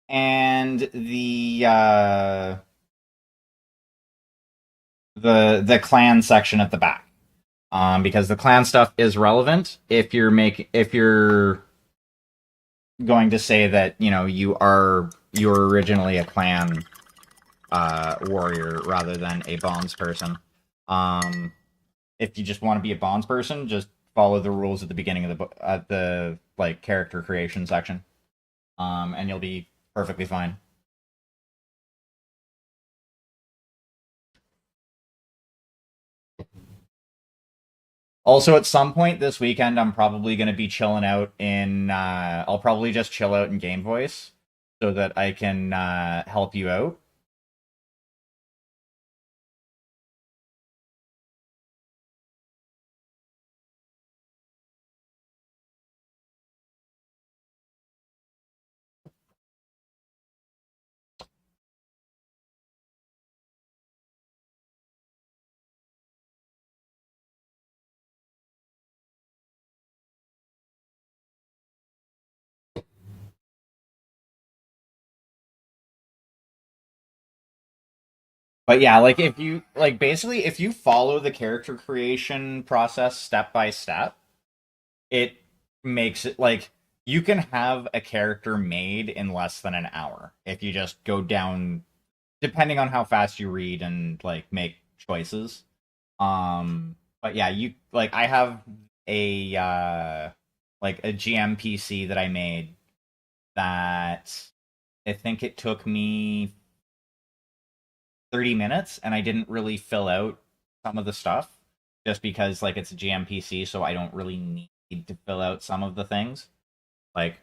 and the clan section at the back. Because the clan stuff is relevant if you're going to say that you're originally a clan warrior rather than a bonds person. Um, if you just want to be a bonds person, just follow the rules at the beginning of the like character creation section, and you'll be perfectly fine. Also, at some point this weekend, I'm probably going to be chilling out in. I'll probably just chill out in Game Voice so that I can help you out. But yeah, like if you like basically if you follow the character creation process step by step, it makes it like you can have a character made in less than an hour if you just go down depending on how fast you read and like make choices. But yeah, you like I have a like a GMPC that I made that I think it took me 30 minutes and I didn't really fill out some of the stuff just because like it's a GMPC so I don't really need to fill out some of the things. Like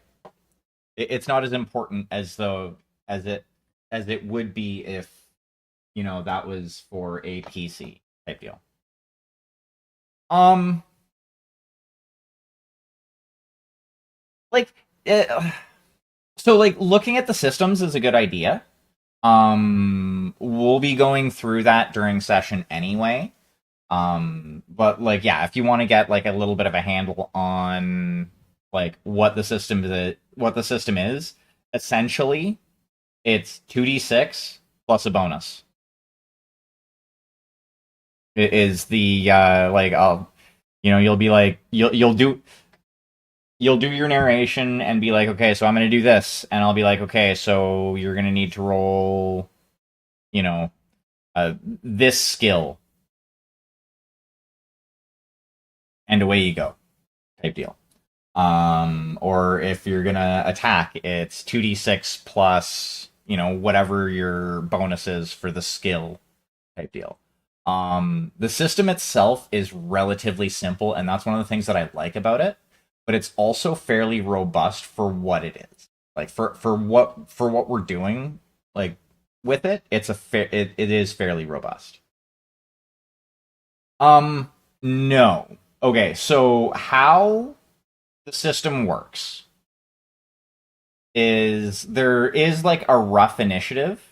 It's not as important as it as it would be if that was for a PC type deal. Um, like, uh, so like looking at the systems is a good idea. We'll be going through that during session anyway. But like, yeah, if you want to get like a little bit of a handle on like what the system is, essentially, it's 2d6 plus a bonus. It is the like you'll be like you'll do your narration and be like, okay, so I'm gonna do this, and I'll be like, okay, so you're gonna need to roll, you know, this skill, and away you go, type deal. Or if you're gonna attack, it's 2d6 plus, whatever your bonus is for the skill, type deal. The system itself is relatively simple, and that's one of the things that I like about it. But it's also fairly robust for what it is. Like for what we're doing, like with it, it is fairly robust. Um, no. Okay, so how the system works is there is like a rough initiative.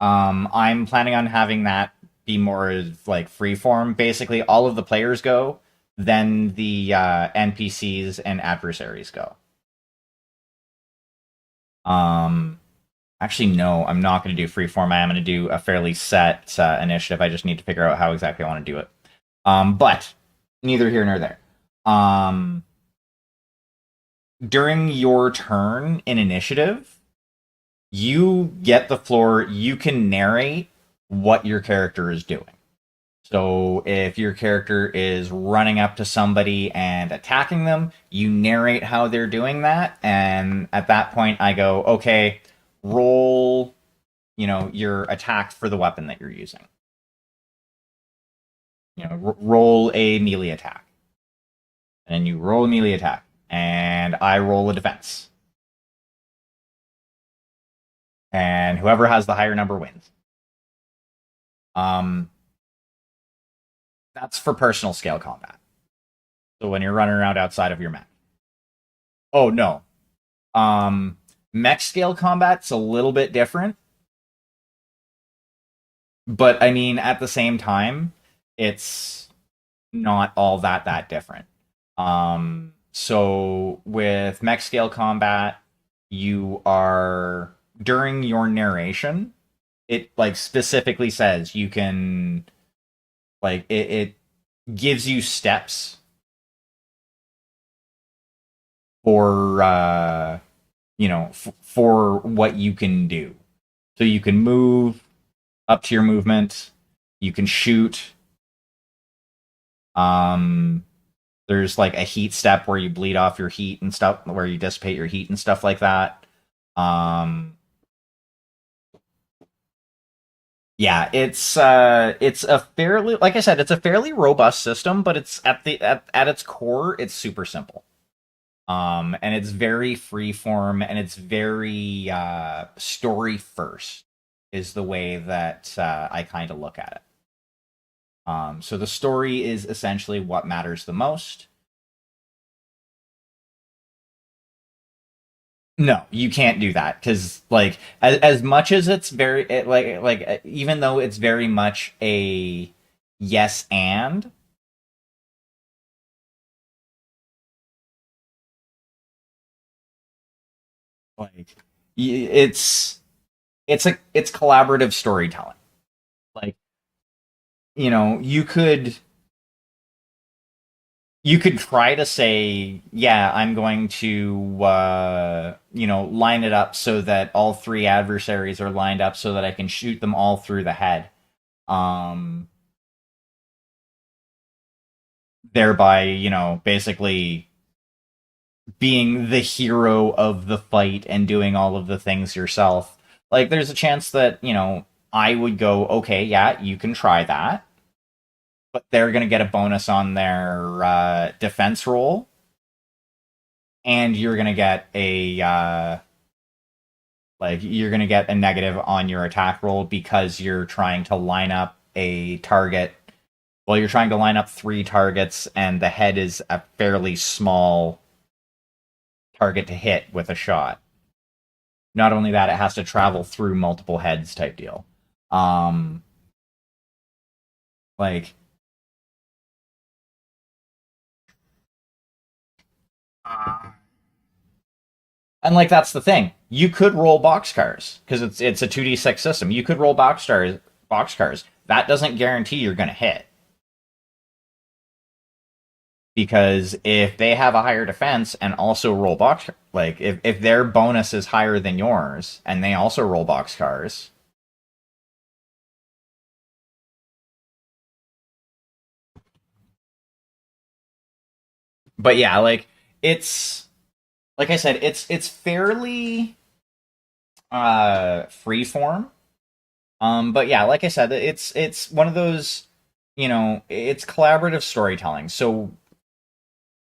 I'm planning on having that be more of like freeform. Basically, all of the players go, then the NPCs and adversaries go. Um, Actually, no, I'm not going to do freeform. I am going to do a fairly set initiative. I just need to figure out how exactly I want to do it. But neither here nor there. Um, During your turn in initiative, you get the floor. You can narrate what your character is doing. So if your character is running up to somebody and attacking them, you narrate how they're doing that. And at that point, I go, okay, roll, your attack for the weapon that you're using. Roll a melee attack. And then you roll a melee attack. And I roll a defense. And whoever has the higher number wins. Um, that's for personal scale combat. So when you're running around outside of your mech. Oh no. Mech scale combat's a little bit different. But I mean, at the same time, it's not all that different. So with mech scale combat, you are during your narration, it like specifically says you can like it gives you steps for for what you can do. So you can move up to your movement, you can shoot. Um there's like a heat step where you bleed off your heat and stuff, where you dissipate your heat and stuff like that. Um yeah, it's a fairly, like I said, it's a fairly robust system, but it's at its core, it's super simple. And it's very freeform, and it's very story first is the way that I kind of look at it. So the story is essentially what matters the most. No, you can't do that because, like, as much as it's even though it's very much a yes and, like, it's collaborative storytelling. Like, you could try to say, yeah, I'm going to line it up so that all three adversaries are lined up so that I can shoot them all through the head. Um, Thereby, basically being the hero of the fight and doing all of the things yourself. Like, there's a chance that, I would go, okay, yeah, you can try that, but they're going to get a bonus on their defense roll. and you're gonna get a you're gonna get a negative on your attack roll because you're trying to line up a target. Well, you're trying to line up three targets, and the head is a fairly small target to hit with a shot. Not only that, it has to travel through multiple heads type deal. Um, like and like that's the thing. You could roll boxcars because it's a 2d6 system. You could roll boxcars. That doesn't guarantee you're going to hit because if they have a higher defense and also roll box like if their bonus is higher than yours and they also roll boxcars. But yeah, like it's like I said, it's fairly free form. But yeah, like I said, it's one of those, it's collaborative storytelling. So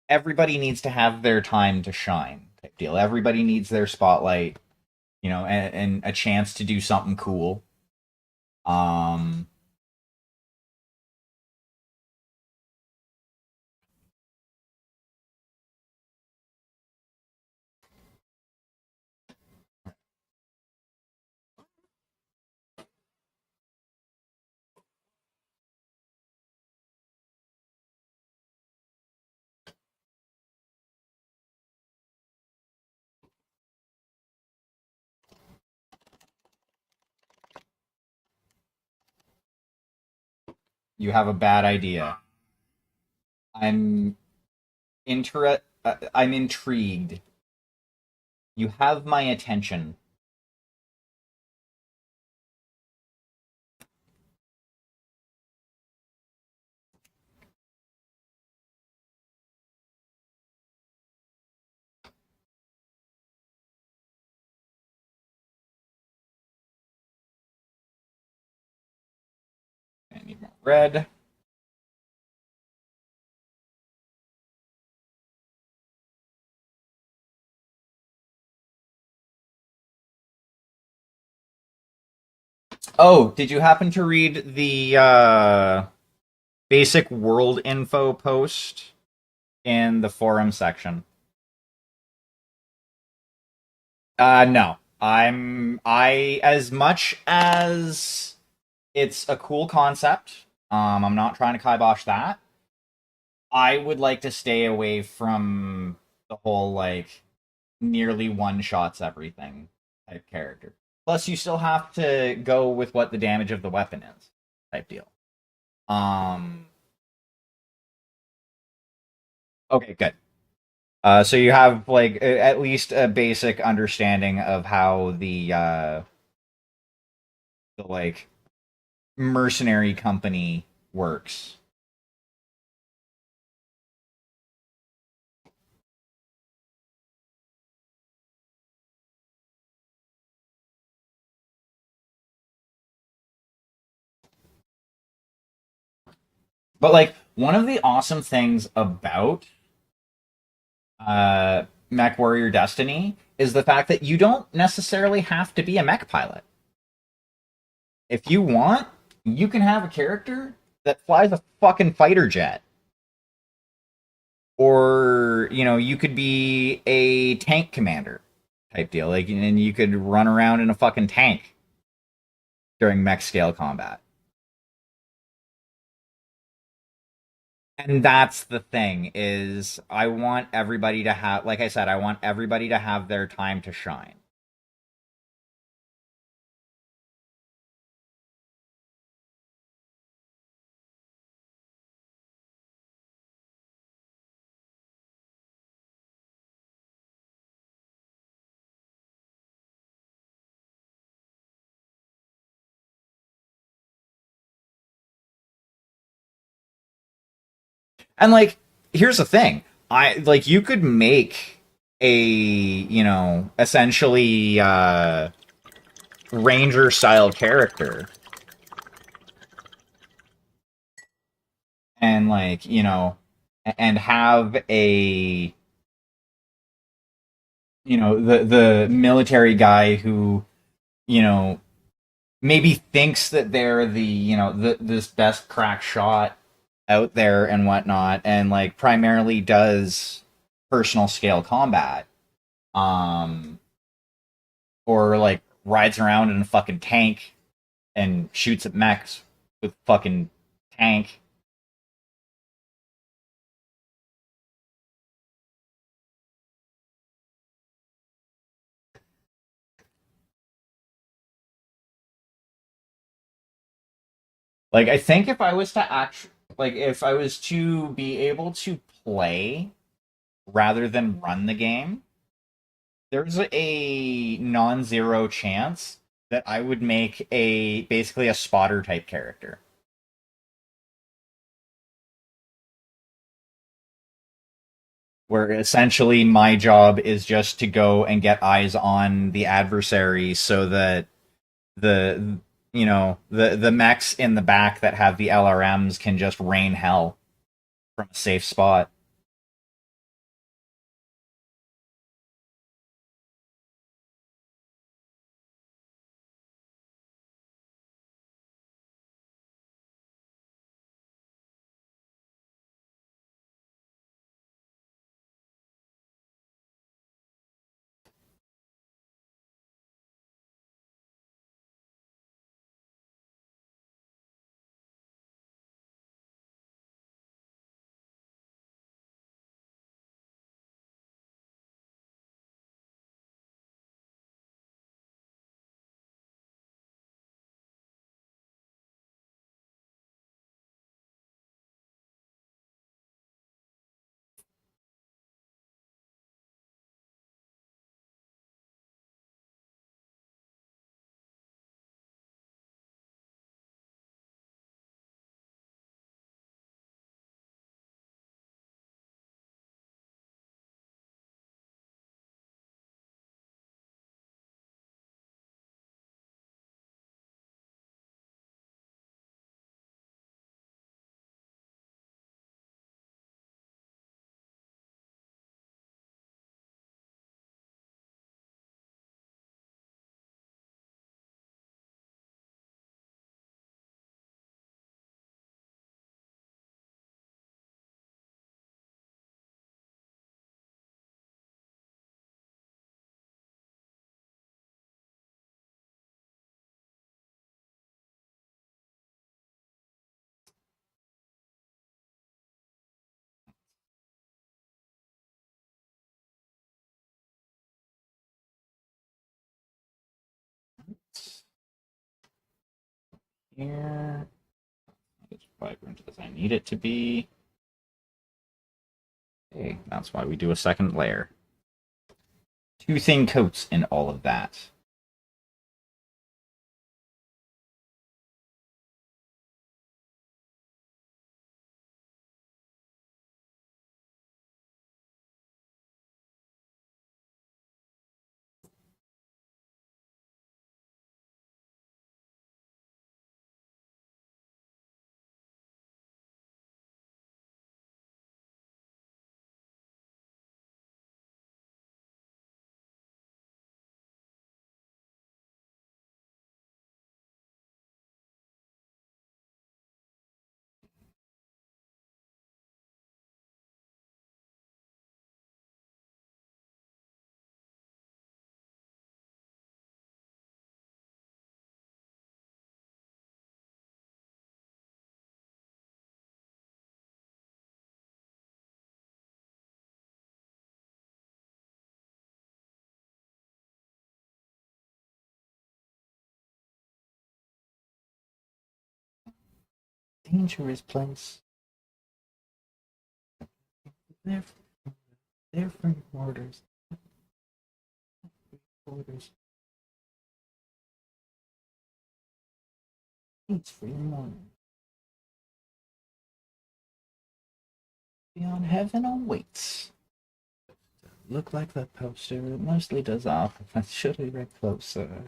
everybody needs to have their time to shine type deal. Everybody needs their spotlight, and a chance to do something cool. Um you have a bad idea. I'm I'm intrigued. You have my attention. I need more red. Oh, did you happen to read the basic world info post in the forum section? No. I as much as it's a cool concept, I'm not trying to kibosh that. I would like to stay away from the whole like nearly one shots everything type character. Plus, you still have to go with what the damage of the weapon is type deal. Um. Okay, good. So you have like at least a basic understanding of how the like mercenary company works. But like one of the awesome things about Mech Warrior Destiny is the fact that you don't necessarily have to be a mech pilot. If you want, you can have a character that flies a fucking fighter jet. Or, you could be a tank commander type deal. Like and you could run around in a fucking tank during mech scale combat. And that's the thing is I want everybody to have like I said, I want everybody to have their time to shine. And like here's the thing. I like you could make a, essentially ranger style character and like, and have the military guy who, you know, maybe thinks that they're this best crack shot out there and whatnot, and like primarily does personal scale combat, um, or like rides around in a fucking tank and shoots at mechs with fucking tank. Like I think if I was to act like if I was to be able to play rather than run the game, there's a non-zero chance that I would make a basically a spotter type character, where essentially my job is just to go and get eyes on the adversary so that the the mechs in the back that have the LRMs can just rain hell from a safe spot. Here, it's vibrant as I need it to be. Okay, that's why we do a second layer. Two thin coats in all of that. Dangerous place. Different, different orders. Orders. Eats for your morning. Beyond heaven awaits. Look like that poster. It mostly does off. Should we read closer?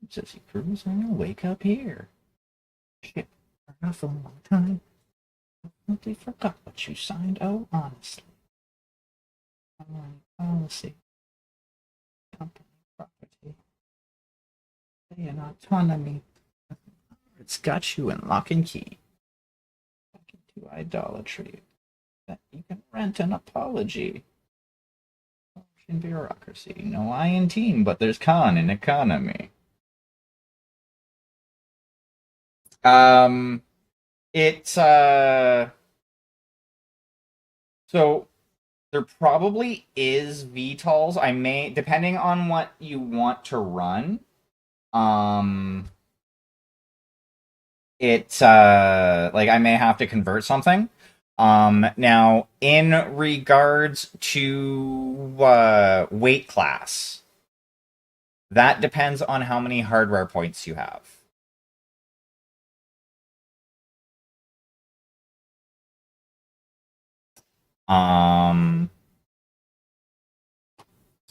Just you cruise and you'll wake up here. Shit, enough a long time. They forgot what you signed. Oh, honestly. Policy, company property, and autonomy. It's got you in lock and key. To idolatry. That you can rent an apology. In bureaucracy. No I in team, but there's con in economy. Um, it's so there probably is VTOLs. I may, depending on what you want to run. Um, it's like I may have to convert something. Now in regards to weight class, that depends on how many hardware points you have. Um,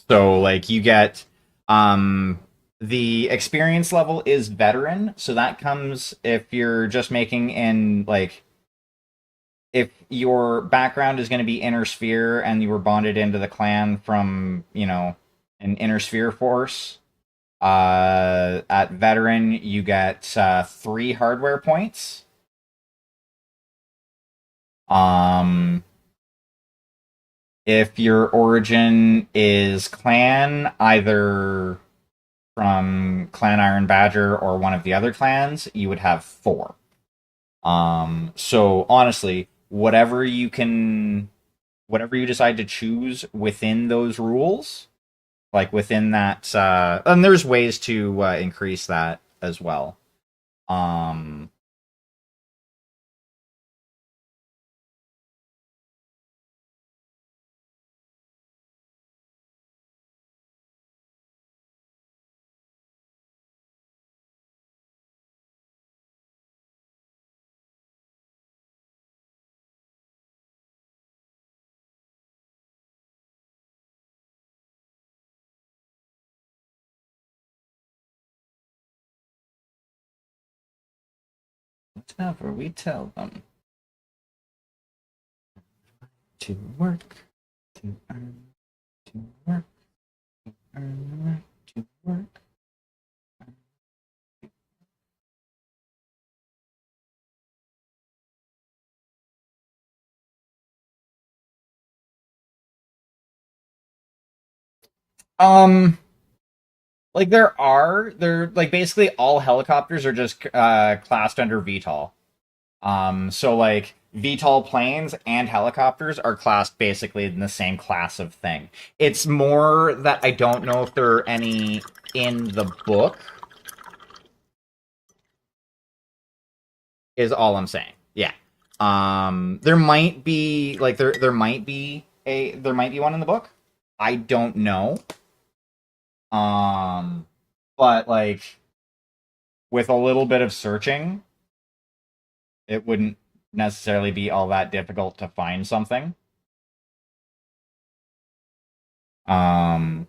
so like you get the experience level is veteran, so that comes if you're just making in like if your background is going to be inner sphere and you were bonded into the clan from, you know, an inner sphere force. At veteran, you get 3 hardware points. Um, if your origin is clan, either from Clan Iron Badger or one of the other clans, you would have 4. So honestly, whatever you decide to choose within those rules, like within that, and there's ways to increase that as well. Um, whatever we tell them to work, to earn, to work, earn the right to work. Um, like they're like basically all helicopters are just classed under VTOL. So like VTOL planes and helicopters are classed basically in the same class of thing. It's more that I don't know if there are any in the book. Is all I'm saying. Yeah. There might be like there might be one in the book. I don't know. Um, but like with a little bit of searching, it wouldn't necessarily be all that difficult to find something. Um,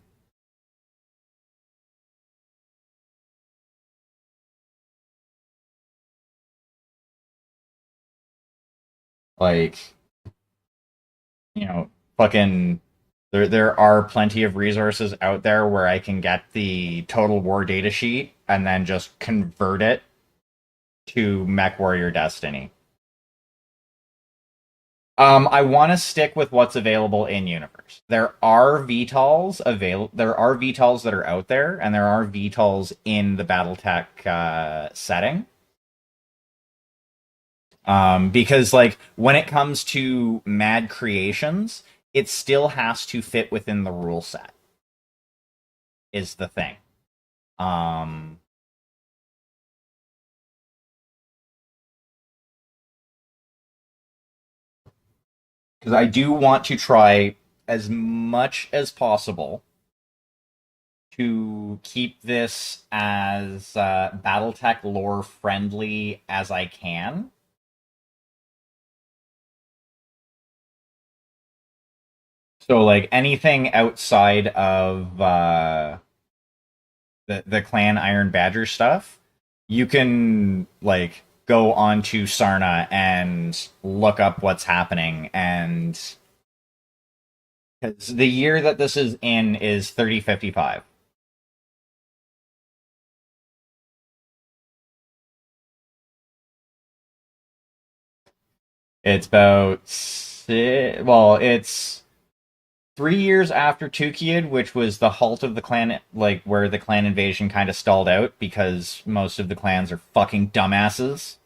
like you know, fucking there are plenty of resources out there where I can get the total war data sheet and then just convert it to Mech Warrior Destiny. I want to stick with what's available in universe. There are VTOLs that are out there, and there are VTOLs in the BattleTech setting. Because like when it comes to mad creations, it still has to fit within the rule set. Is the thing. Um, because I do want to try as much as possible to keep this as BattleTech lore friendly as I can. So like anything outside of the clan Iron Badger stuff, you can like go onto Sarna and look up what's happening and Because the year that this is in is 3055. It's about well, it's 3 years after Tukid, which was the halt of the clan, like where the clan invasion kind of stalled out because most of the clans are fucking dumbasses.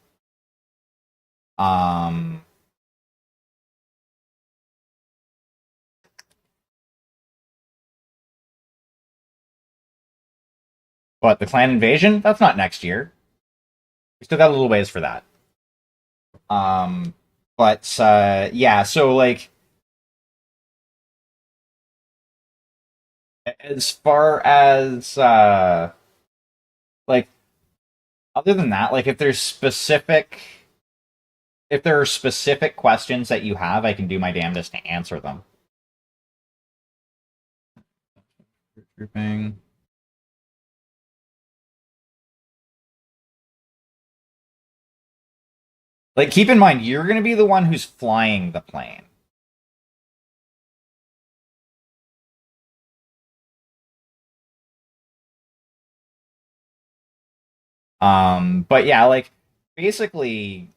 Um, but the clan invasion, that's not next year. We still got a little ways for that. Um, but yeah, so like as far as like other than that, like if there are specific questions that you have, I can do my damnedest to answer them. Grouping. Like, keep in mind, you're going to be the one who's flying the plane. But yeah, like basically,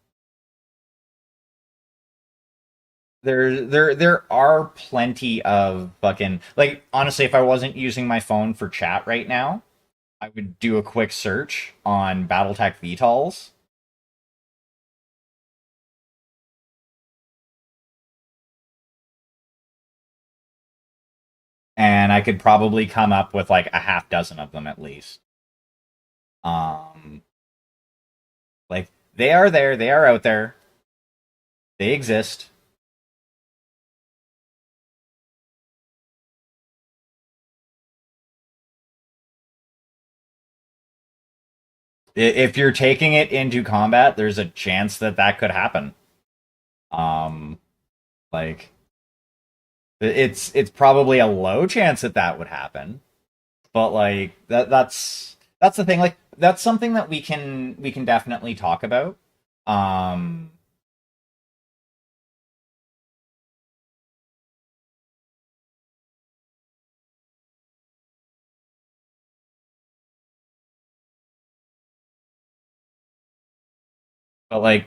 there are plenty of fucking like honestly, if I wasn't using my phone for chat right now, I would do a quick search on BattleTech VTOLs. And I could probably come up with like a half dozen of them at least. Um, like they are there, they are out there, they exist. If you're taking it into combat, there's a chance that that could happen. Um, like it's probably a low chance that that would happen, but like that's the thing. Like that's something that we can definitely talk about. Um, but like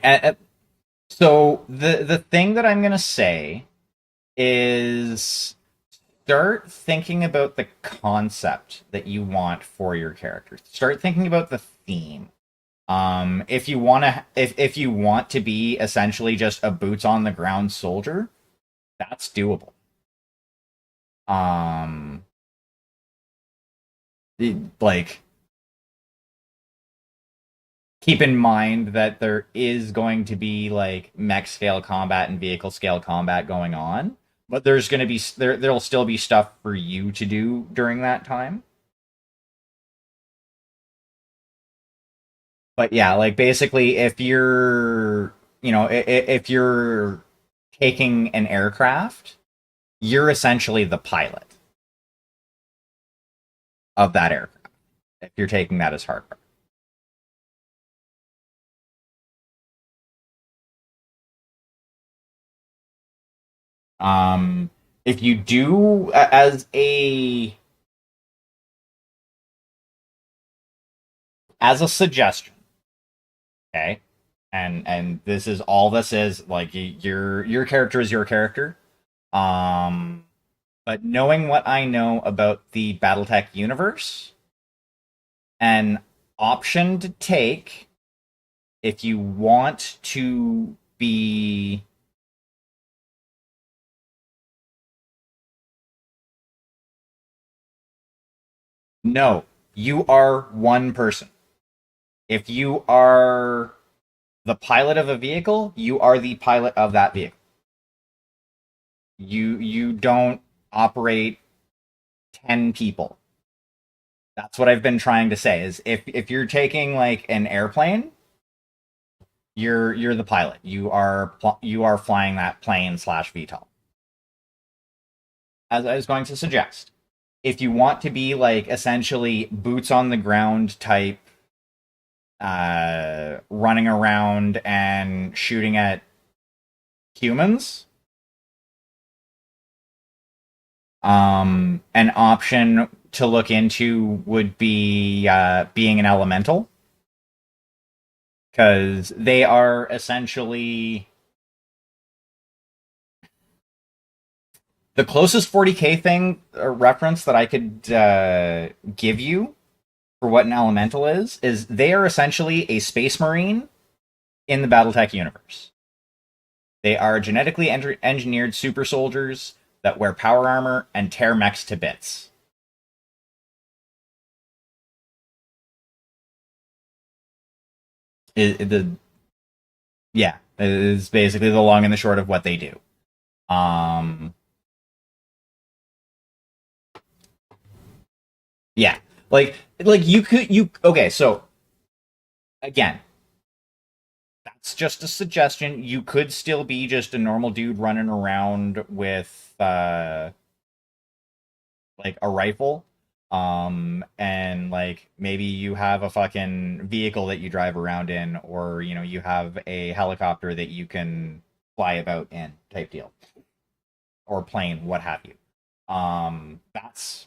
so the thing that I'm gonna say is start thinking about the concept that you want for your character. Start thinking about the theme. If you want to, if you want to be essentially just a boots on the ground soldier, that's doable. Um, like keep in mind that there is going to be like mech scale combat and vehicle scale combat going on, but there's going to be there'll still be stuff for you to do during that time. But yeah, like basically, if you're, if you're taking an aircraft, you're essentially the pilot of that aircraft. If you're taking that as hardware, um, if you do as a suggestion, okay, and this is all this is like your character is your character. Um, but knowing what I know about the BattleTech universe, an option to take if you want to be no, you are one person. If you are the pilot of a vehicle, you are the pilot of that vehicle. You don't operate 10 people. That's what I've been trying to say is if you're taking like an airplane, you're the pilot. You are flying that plane slash VTOL. As I was going to suggest, if you want to be like essentially boots on the ground type, running around and shooting at humans, An option to look into would be being an elemental, because they are essentially the closest 40k thing reference that I could give you for what an elemental is they are essentially a space marine in the BattleTech universe. They are genetically engineered super soldiers that wear power armor and tear mechs to bits. The Yeah, it is basically the long and the short of what they do. Um, yeah, like you okay. So again, that's just a suggestion. You could still be just a normal dude running around with like a rifle, and like maybe you have a fucking vehicle that you drive around in, or you have a helicopter that you can fly about in, type deal, or plane, what have you. That's,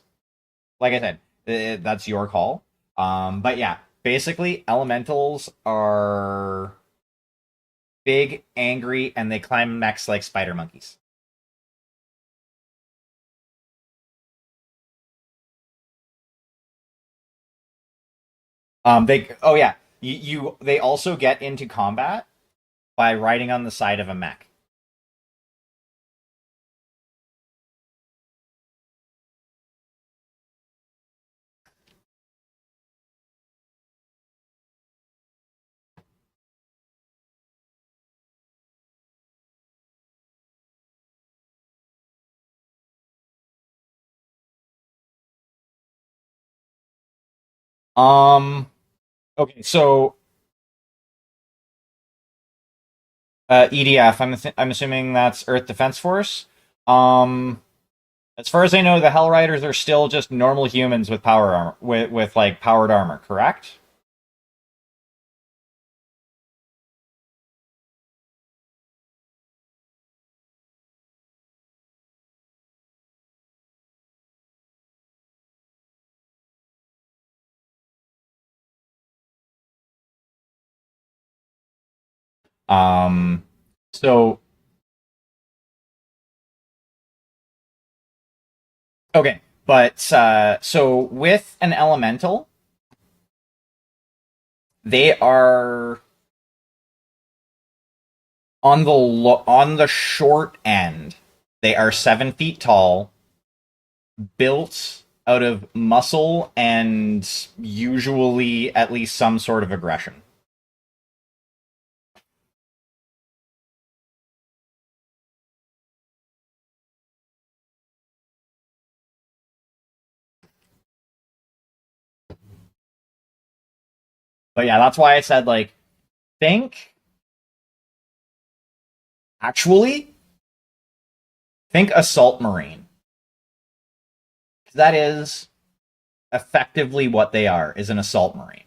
like I said, that's your call. But yeah, basically elementals are big, angry, and they climb mechs like spider monkeys. They Oh yeah, they also get into combat by riding on the side of a mech. Um. Okay, so EDF. I'm assuming that's Earth Defense Force. Um. As far as I know, the Hell Riders are still just normal humans with power armor, with like powered armor. Correct? Um. So okay, but so with an elemental, they are on the short end. They are 7 feet tall, built out of muscle and usually at least some sort of aggression. But yeah, that's why I said like think actually think assault marine. That is effectively what they are, is an assault marine.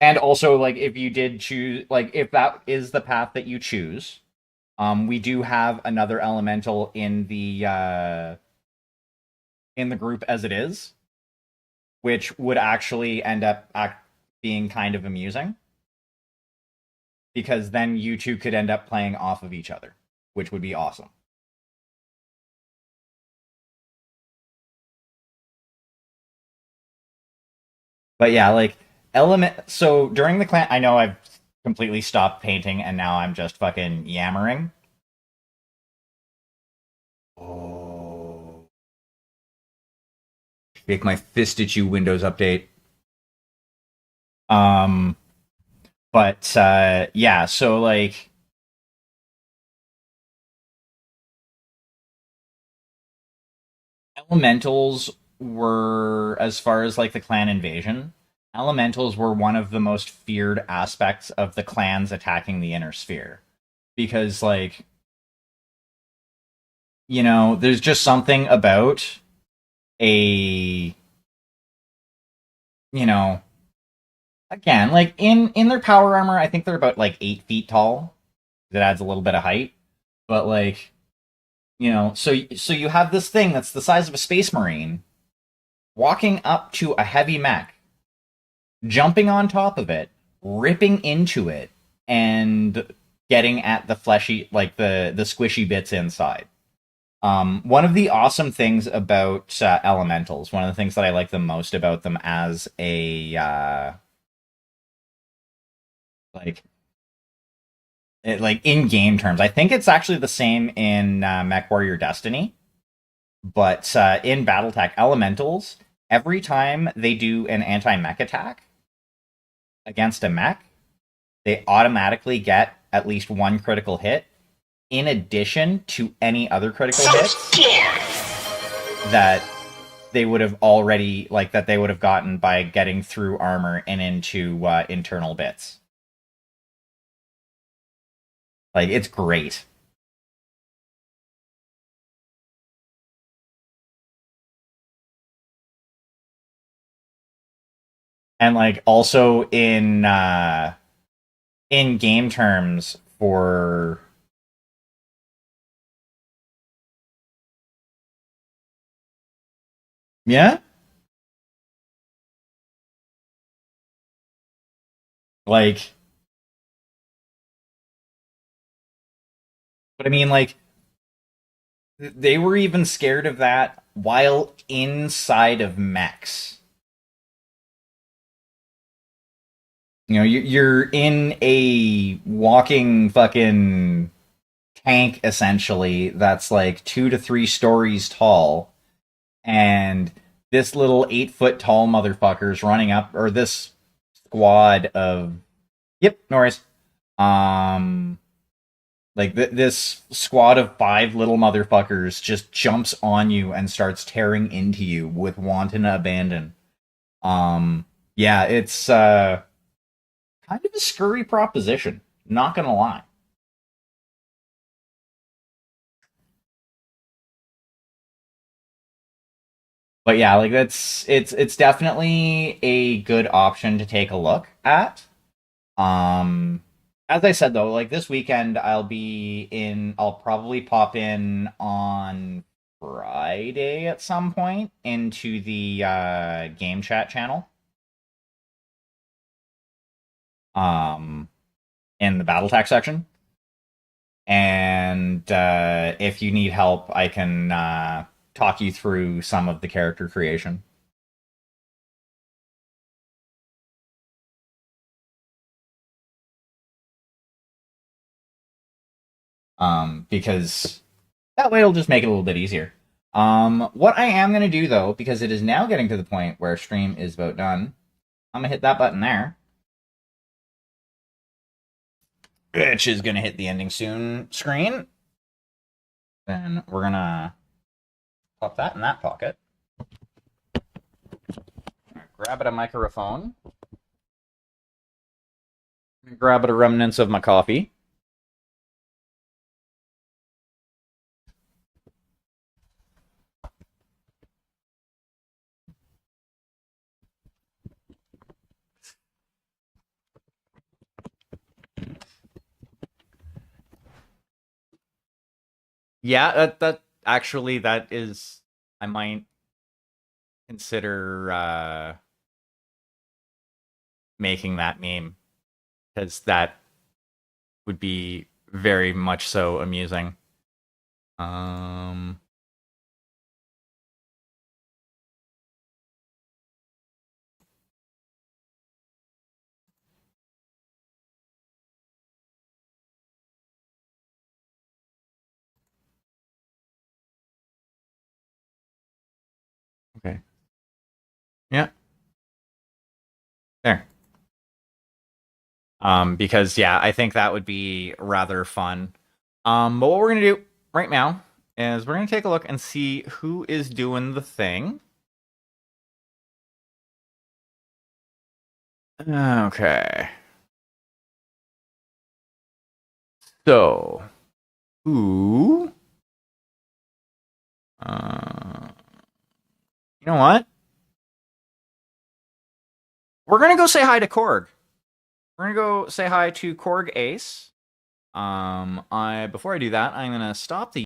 And also, like, if you did choose, like, if that is the path that you choose, we do have another elemental in the group as it is, which would actually end up being kind of amusing, because then you two could end up playing off of each other, which would be awesome. But yeah, like element. So during the clan, I know I've completely stopped painting and now I'm just fucking yammering. Oh, make my fist at you, Windows Update. Um, but yeah, so like elementals were, as far as like the clan invasion, elementals were one of the most feared aspects of the clans attacking the inner sphere, because like there's just something about a, you know, again, like in their power armor, I think they're about like 8 feet tall. That adds a little bit of height, but like, so you have this thing that's the size of a space marine walking up to a heavy mech, jumping on top of it, ripping into it, and getting at the fleshy, like the squishy bits inside. One of the awesome things about elementals, one of the things that I like the most about them as a like like in game terms, I think it's actually the same in Mech Warrior Destiny, but in BattleTech Elementals, every time they do an anti-mech attack against a mech, they automatically get at least one critical hit in addition to any other critical hits that they would have already that they would have gotten by getting through armor and into internal bits. Like, it's great. And like also in game terms for yeah, like but I mean like they were even scared of that while inside of mechs. You're in a walking fucking tank essentially that's like 2 to 3 stories tall, and this little 8 foot tall motherfucker's running up, or this squad of yep, no worries. Um, this squad of 5 little motherfuckers just jumps on you and starts tearing into you with wanton abandon. Um, yeah, it's kind of a scurry proposition. Not gonna lie. But yeah, like it's definitely a good option to take a look at. Um, as I said though, like this weekend I'll probably pop in on Friday at some point into the game chat channel. Um, in the BattleTech section. And if you need help, I can talk you through some of the character creation. Because that way it'll just make it a little bit easier. What I am going to do though, because it is now getting to the point where stream is about done, I'm going to hit that button there, which is going to hit the ending soon screen. Then we're going to pop that in that pocket. Grab it a microphone. Grab it a remnants of my coffee. Yeah, that actually that is I might consider making that meme because that would be very much so amusing. Um, okay. Yeah. There. Because yeah, I think that would be rather fun. But what we're gonna do right now is we're gonna take a look and see who is doing the thing. Okay. So, who You know what? We're gonna go say hi to Korg. We're gonna go say hi to Korg Ace. Before I do that, I'm gonna stop the